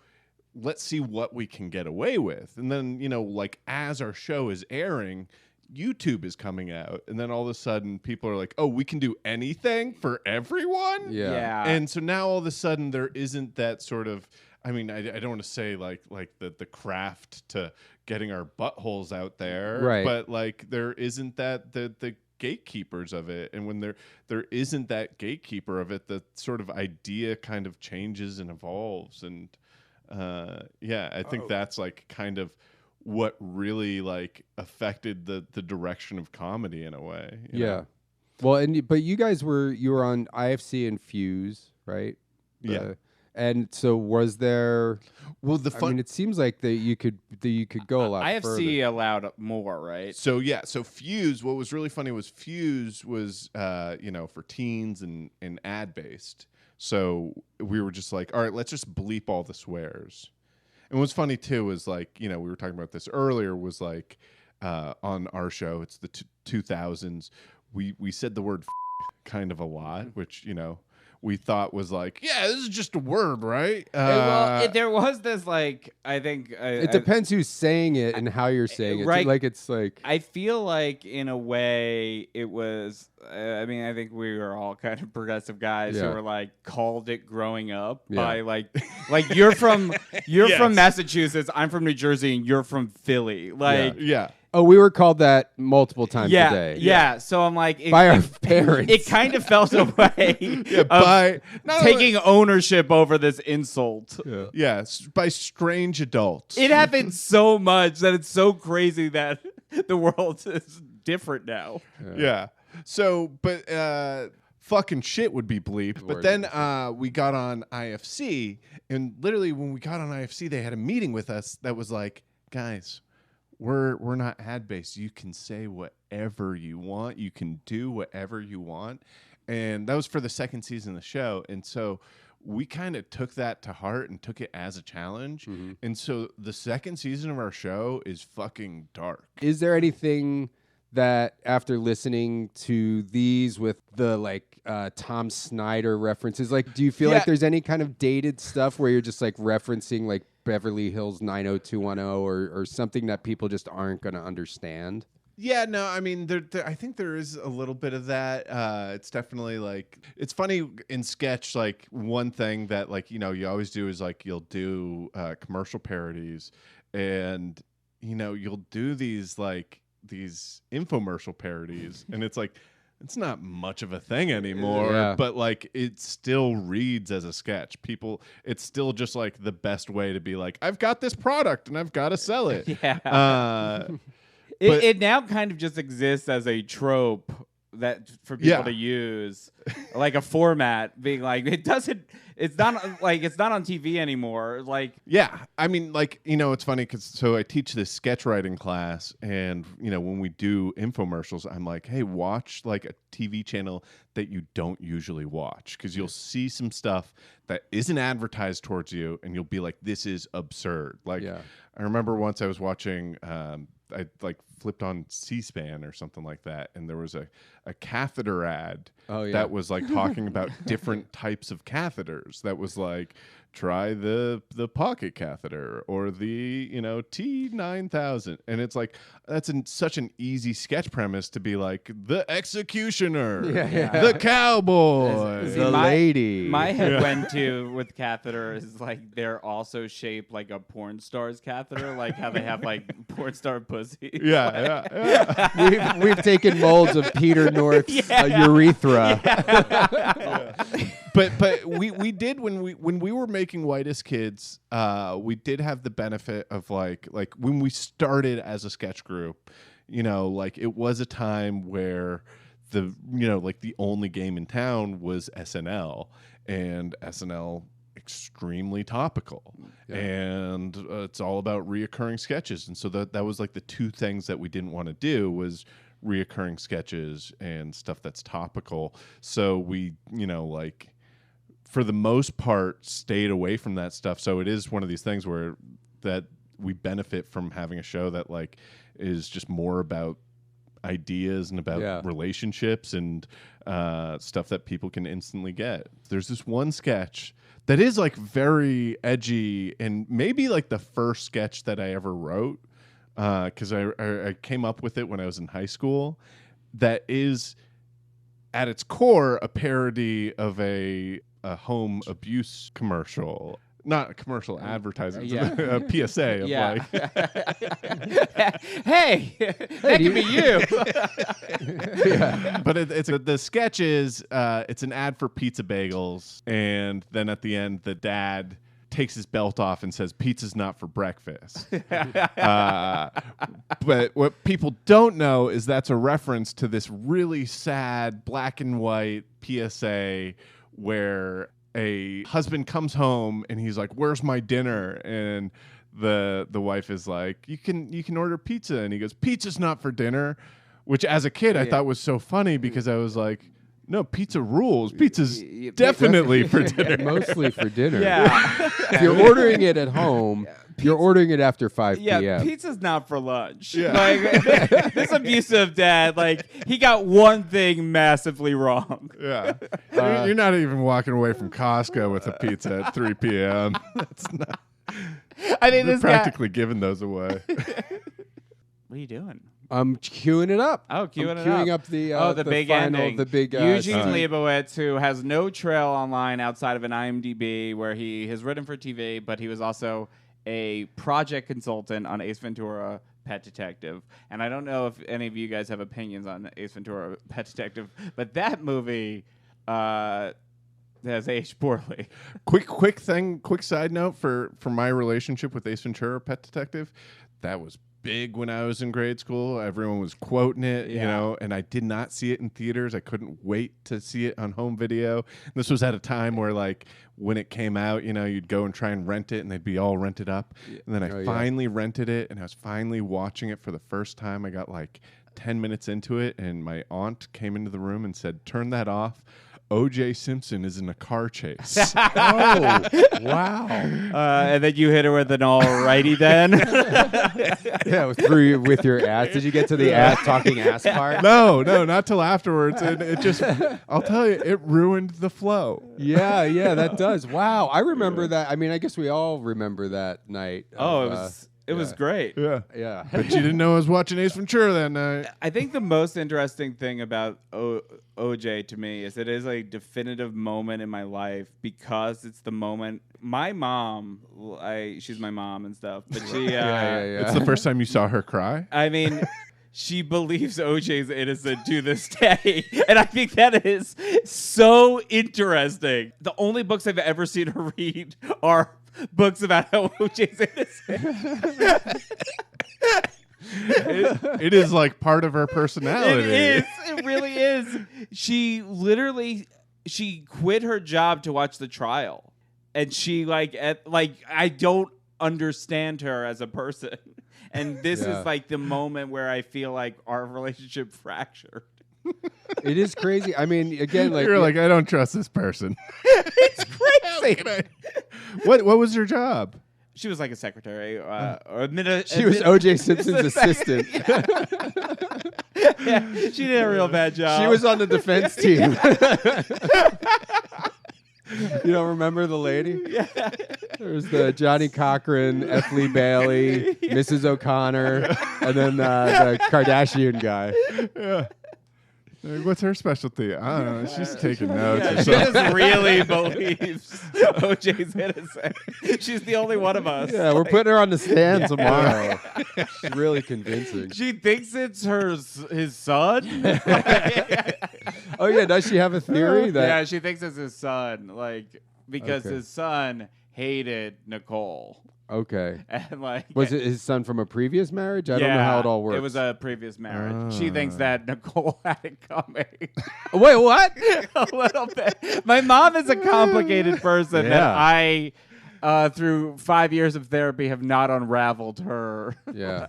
let's see what we can get away with. And then, like as our show is airing, YouTube is coming out. And then all of a sudden people are like, oh, we can do anything for everyone? Yeah. And so now all of a sudden there isn't that sort of, I mean, I don't want to say like the craft to getting our buttholes out there. Right. But like there isn't that the gatekeepers of it, and when there isn't that gatekeeper of it, the sort of idea kind of changes and evolves. And I think that's like kind of what really like affected the direction of comedy in a way. You know? Well, but you guys were on IFC and Fuse, right? Yeah. And so was there? Well, I mean, it seems like that you could go a lot IFC further. allowed more, right? So so Fuse. What was really funny was Fuse was for teens and ad based. So we were just like, all right, let's just bleep all the swears. And what's funny too is like we were talking about this earlier was like on our show, it's the 2000s. We said the word kind of a lot, which we thought was like, yeah, this is just a word, right? There was this like, I think it depends who's saying it and how you're saying it. Right. Like it's like I feel like in a way it was. I mean, I think we were all kind of progressive guys who were like called it growing up by like you're from from Massachusetts, I'm from New Jersey, and you're from Philly, like yeah. Oh, we were called that multiple times a day. Yeah. So I'm like, by our parents. It kind of felt a way by taking ownership over this insult. Yeah, by strange adults. It happens so much that it's so crazy that the world is different now. Yeah. So, but fucking shit would be bleeped. But then we got on IFC, and literally when we got on IFC, they had a meeting with us that was like, guys, we're not ad based. You can say whatever you want. You can do whatever you want. And that was for the second season of the show. And so we kind of took that to heart and took it as a challenge. Mm-hmm. And so the second season of our show is fucking dark. Is there anything that after listening to these with the like Tom Snyder references, like do you feel like there's any kind of dated stuff where you're just like referencing like Beverly Hills 90210 or something that people just aren't going to understand? Yeah, no, I mean, I think there is a little bit of that. It's definitely like, it's funny in sketch, like one thing that like, you always do is like, you'll do commercial parodies and, you'll do these infomercial parodies and it's like, it's not much of a thing anymore, but like it still reads as a sketch. It's still just like the best way to be like, I've got this product and I've got to sell it. Yeah. It now kind of just exists as a trope that for people to use, like a format being like, it's not on TV anymore. Like, yeah, I mean, like, it's funny because I teach this sketch writing class and, when we do infomercials, I'm like, hey, watch like a TV channel that you don't usually watch because you'll see some stuff that isn't advertised towards you and you'll be like, this is absurd. Like, I remember once I was watching, I like flipped on C-SPAN or something like that, and there was a catheter ad that was like talking about different types of catheters. That was like, try the pocket catheter or the T9000, and it's like that's such an easy sketch premise to be like the executioner, the cowboy, the lady. My head went to with catheter is like they're also shaped like a porn star's catheter, like how they have like porn star pussy. We've taken molds of Peter North's urethra. But we did when we were making Whitest Kids, we did have the benefit of like when we started as a sketch group, like it was a time where the only game in town was SNL, and SNL extremely topical, and it's all about reoccurring sketches, and so that was like the two things that we didn't want to do was reoccurring sketches and stuff that's topical. So we like for the most part stayed away from that stuff. So it is one of these things where that we benefit from having a show that like is just more about ideas and about relationships and stuff that people can instantly get. There's this one sketch that is like very edgy and maybe like the first sketch that I ever wrote because I came up with it when I was in high school, that is at its core a parody of a home abuse commercial. Not a commercial advertising, a PSA of like, hey, that could be you. But the sketch is, it's an ad for pizza bagels, and then at the end, the dad takes his belt off and says, "Pizza's not for breakfast." But what people don't know is that's a reference to this really sad black and white PSA where a husband comes home and he's like, "Where's my dinner?" And the wife is like, "You can order pizza." And he goes, "Pizza's not for dinner," which as a kid I thought was so funny because I was like, no, pizza rules. Pizza's definitely for dinner. Mostly for dinner. Yeah. If you're ordering it at home, you're ordering it after 5 Yeah, p.m. pizza's not for lunch. Yeah. Like, this abusive dad, like, he got one thing massively wrong. Yeah. You're not even walking away from Costco with a pizza at 3 p.m. That's not. I think They're this practically giving those away. What are you doing? I'm queuing it up. Oh, queuing I'm queuing up the big final, ending. the big Eugene scene. Leibowitz, who has no trail online outside of an IMDb, where he has written for TV, but he was also a project consultant on Ace Ventura: Pet Detective. And I don't know if any of you guys have opinions on Ace Ventura: Pet Detective, but that movie has aged poorly. Quick side note for my relationship with Ace Ventura: Pet Detective. That was big when I was in grade school. Everyone was quoting it, you know, and I did not see it in theaters. I couldn't wait to see it on home video. This was at a time where, like, when it came out, you know, you'd go and try and rent it and they'd be all rented up. And then I finally rented it and I was finally watching it for the first time. I got like 10 minutes into it and my aunt came into the room and said, "Turn that off. O.J. Simpson is in a car chase." Oh, wow. And then you hit her with an alrighty then. Yeah, with your ass. Did you get to the talking ass part? No, not till afterwards. And it just, I'll tell you, it ruined the flow. Yeah, that does. Wow. I remember that. I mean, I guess we all remember that night. It was great. Yeah. But you didn't know I was watching Ace Ventura that night. I think the most interesting thing about OJ to me is it is a definitive moment in my life because it's the moment. My mom, she's my mom and stuff, but she. It's the first time you saw her cry? I mean, she believes OJ's innocent to this day, and I think that is so interesting. The only books I've ever seen her read are books about how OJ's innocent. It is like part of her personality. It is. It really is. She quit her job to watch the trial, and she I don't understand her as a person. And this is like the moment where I feel like our relationship fractured. It is crazy. I mean, again, like you're like, I don't trust this person. It's crazy. What was her job? She was like a secretary. She was O.J. Simpson's assistant. Yeah, she did a real bad job. She was on the defense team. You don't remember the lady? Yeah. There's the Johnny Cochran, F. Lee Bailey, Mrs. O'Connor, and then the Kardashian guy. Yeah. What's her specialty? I don't know. She's taking notes. Yeah, she just really believes OJ's innocent. She's the only one of us. Yeah, we're putting her on the stand tomorrow. She's really convincing. She thinks it's his son. Oh yeah, does she have a theory that? Yeah, she thinks it's his son, because his son hated Nicole. Okay. And was it his son from a previous marriage? I don't know how it all works. It was a previous marriage. She thinks that Nicole had it coming. Wait, what? A little bit. My mom is a complicated person that I, through 5 years of therapy, have not unraveled her. Yeah.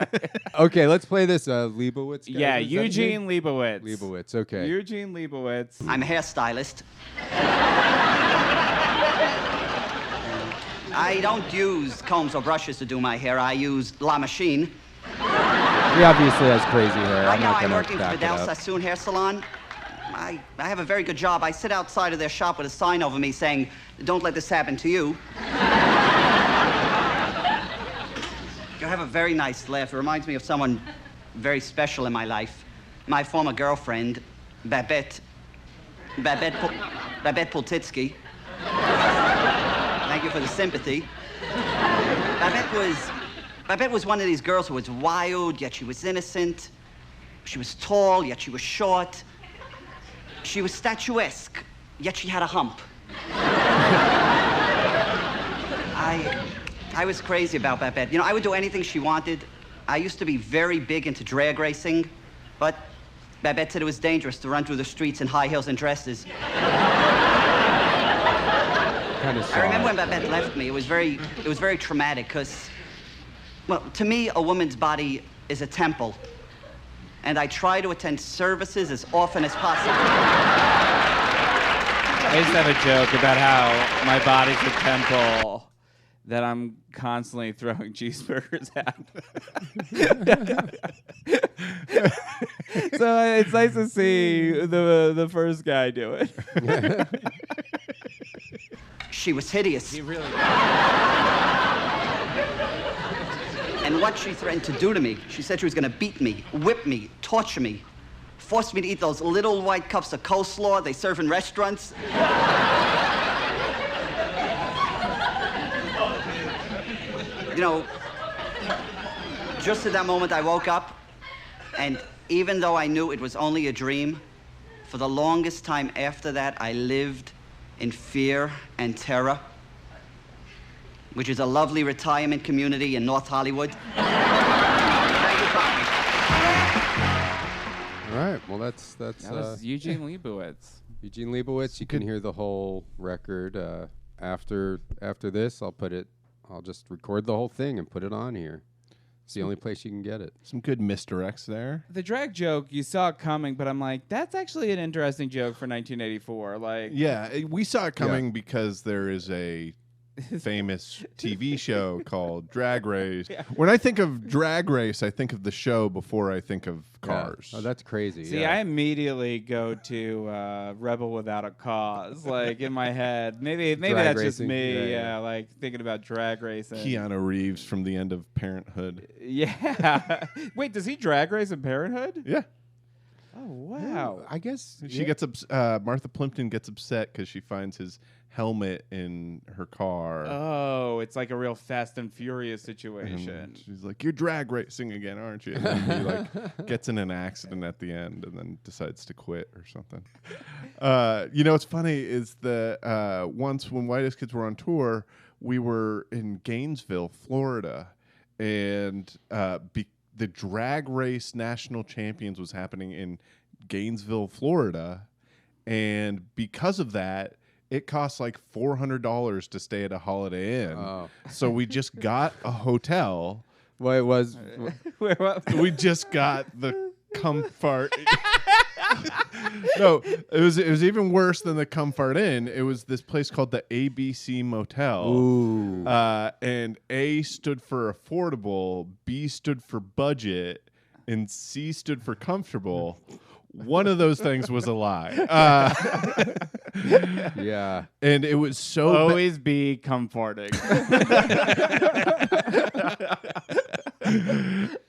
Okay, let's play this Leibowitz guy. Yeah, Is that his Eugene name? Leibowitz. Leibowitz, okay. Eugene Leibowitz. I'm a hairstylist. I don't use combs or brushes to do my hair. I use La Machine. He obviously has crazy hair. Right I'm now not I'm going working to for back it Vidal up. Sassoon Hair Salon. I have a very good job. I sit outside of their shop with a sign over me saying, "Don't let this happen to you." You have a very nice laugh. It reminds me of someone very special in my life. My former girlfriend, Babette Pultitsky. Thank you for the sympathy. Babette was one of these girls who was wild, yet she was innocent. She was tall, yet she was short. She was statuesque, yet she had a hump. I was crazy about Babette. You know, I would do anything she wanted. I used to be very big into drag racing, but Babette said it was dangerous to run through the streets in high heels and dresses. I remember when Babette left me. It was very traumatic because, well, to me, a woman's body is a temple, and I try to attend services as often as possible. I used to have a joke about how my body's a temple that I'm constantly throwing cheeseburgers at. So it's nice to see the first guy do it. She was hideous. He really And what she threatened to do to me, she said she was going to beat me, whip me, torture me, force me to eat those little white cups of coleslaw they serve in restaurants. You know, just at that moment I woke up, and even though I knew it was only a dream, for the longest time after that I lived in fear and terror, which is a lovely retirement community in North Hollywood. Thank you, Connie. All right. Well, that was Eugene Leibowitz. Eugene Leibowitz. You can hear the whole record. After this, I'll just record the whole thing and put it on here. It's the only place you can get it. Some good misdirects there. The drag joke, you saw it coming, but I'm like, that's actually an interesting joke for 1984. Like, yeah, we saw it coming because there is a famous TV show called Drag Race. Yeah. When I think of Drag Race, I think of the show before I think of Cars. Yeah. Oh, that's crazy. See, I immediately go to Rebel Without a Cause, like in my head. Maybe that's racing. just me. Yeah, like thinking about drag racing. Keanu Reeves from the end of Parenthood. Yeah. Wait, does he drag race in Parenthood? Yeah. Oh wow. I guess she gets Martha Plimpton gets upset because she finds his helmet in her car. Oh, it's like a real Fast and Furious situation. And she's like, "You're drag racing again, aren't you?" And then he like gets in an accident at the end and then decides to quit or something. You know what's funny is that once when Whitest Kids were on tour, we were in Gainesville, Florida, and the drag race national champions was happening in Gainesville, Florida, and because of that, it costs like $400 to stay at a Holiday Inn. Oh. So we just got a hotel. Well, it was. We just got the comfort. No, it was even worse than the Comfort Inn. It was this place called the ABC Motel. Ooh. And A stood for affordable, B stood for budget, and C stood for comfortable. One of those things was a lie. Yeah. And it was so always be comforting.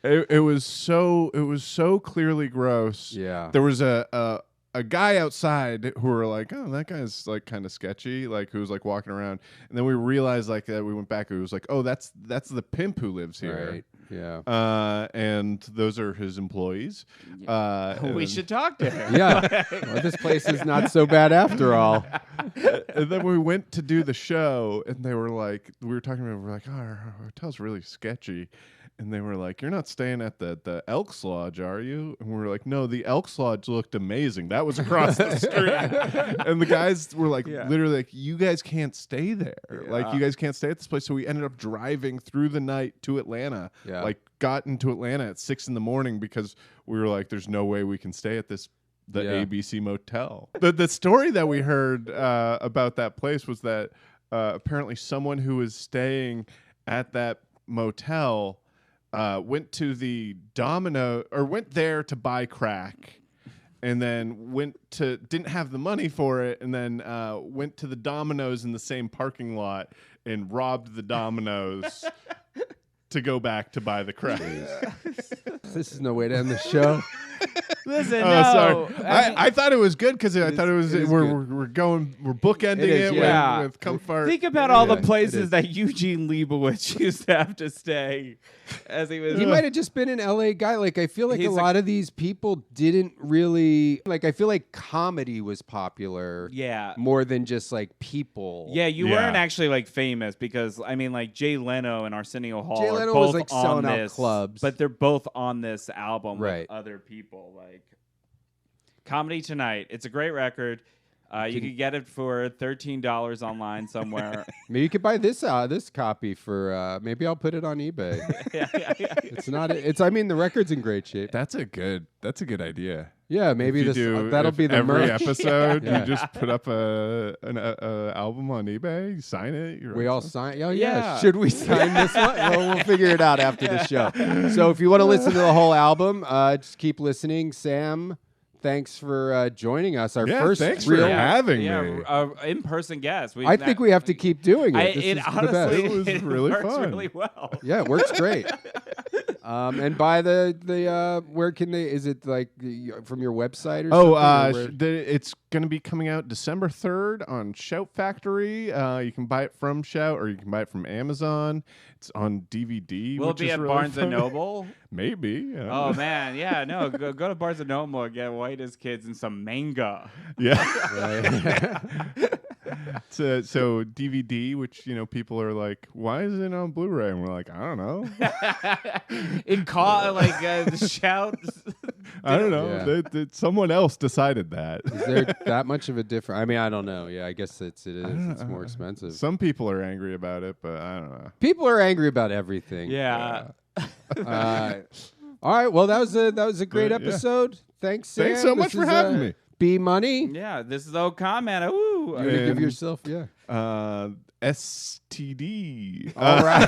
It was so clearly gross. Yeah. There was a guy outside who were like, "Oh, that guy's like kind of sketchy," like who was like walking around. And then we realized like that we went back and it was like, "Oh, that's the pimp who lives here." Right. Yeah. And those are his employees. We should talk to him. Yeah. Well, this place is not so bad after all. And then we went to do the show, and they were like, we were talking about, we're like, "Oh, our hotel's really sketchy." And they were like, "You're not staying at the Elks Lodge, are you?" And we were like, "No, the Elks Lodge looked amazing. That was across the street." And the guys were like, literally like, "You guys can't stay there. Like, you guys can't stay at this place." So we ended up driving through the night to Atlanta. Yeah. Like, got into Atlanta at 6 a.m. because we were like, "There's no way we can stay at the ABC Motel." The story that we heard about that place was that apparently someone who was staying at that motel went to the went there to buy crack, and then didn't have the money for it, and then went to the Domino's in the same parking lot and robbed the Domino's to go back to buy the crack. This is no way to end the show. Listen, Oh, no. sorry. I mean- I thought it was good because I thought it was is we're bookending It is, it yeah. with comfort. Think about all Yeah, the it places is. that Eugene Leibowitz used to have to stay as he was. He might have just been an LA guy. Like, I feel like He's a lot of these people didn't really like. I feel like comedy was popular, Yeah. more than just like people. Yeah, you Yeah. weren't actually like famous because I mean, like Jay Leno and Arsenio Hall Jay are Leno both was, like, on selling out this, clubs. but they're both on this album Right. with other people. Like Comedy Tonight, it's a great record. You could get it for $13 online somewhere. Maybe you could buy this copy for. Maybe I'll put it on eBay. It's not. It's. I mean, the record's in great shape. That's a good idea. Yeah, maybe If you this. do, That'll if be the every merch. episode. Yeah. You just put up an album on eBay, you sign it. We all sign. Oh Yeah. yeah. Should we sign this one? Well, we'll figure it out after the show. So if you want to listen to the whole album, just keep listening. Sam, thanks for joining us. Our first thanks real. for having yeah, me. in-person guest. I think we have to keep doing it. This It is the honestly best. It was really works fun. really well. Yeah, it works great. And by the where can they? Is it like from your website or something? Or where- it's going to be coming out December 3rd on Shout Factory. You can buy it from Shout or you can buy it from Amazon. It's on DVD. Will it which be is at really Barnes fun. and Noble? Maybe. I don't Oh know. man, yeah, no, go to Barnes and Noble and get Whitest Kids and some manga. Yeah. Right. So DVD, which people are like, why is it on Blu-ray? And we're like, I don't know. The shout. I don't know. Yeah. Someone else decided that. Is there that much of a difference? I mean, I don't know. Yeah, I guess it is. It's more expensive. Some people are angry about it, but I don't know. People are angry about everything. Yeah. All right. Well, that was a great Yeah. episode. Thanks, Sam. Thanks so much This for is, having me. B Money. Yeah, this is OConnman. Ooh. You're gonna give And- yourself, yeah. STD. All right.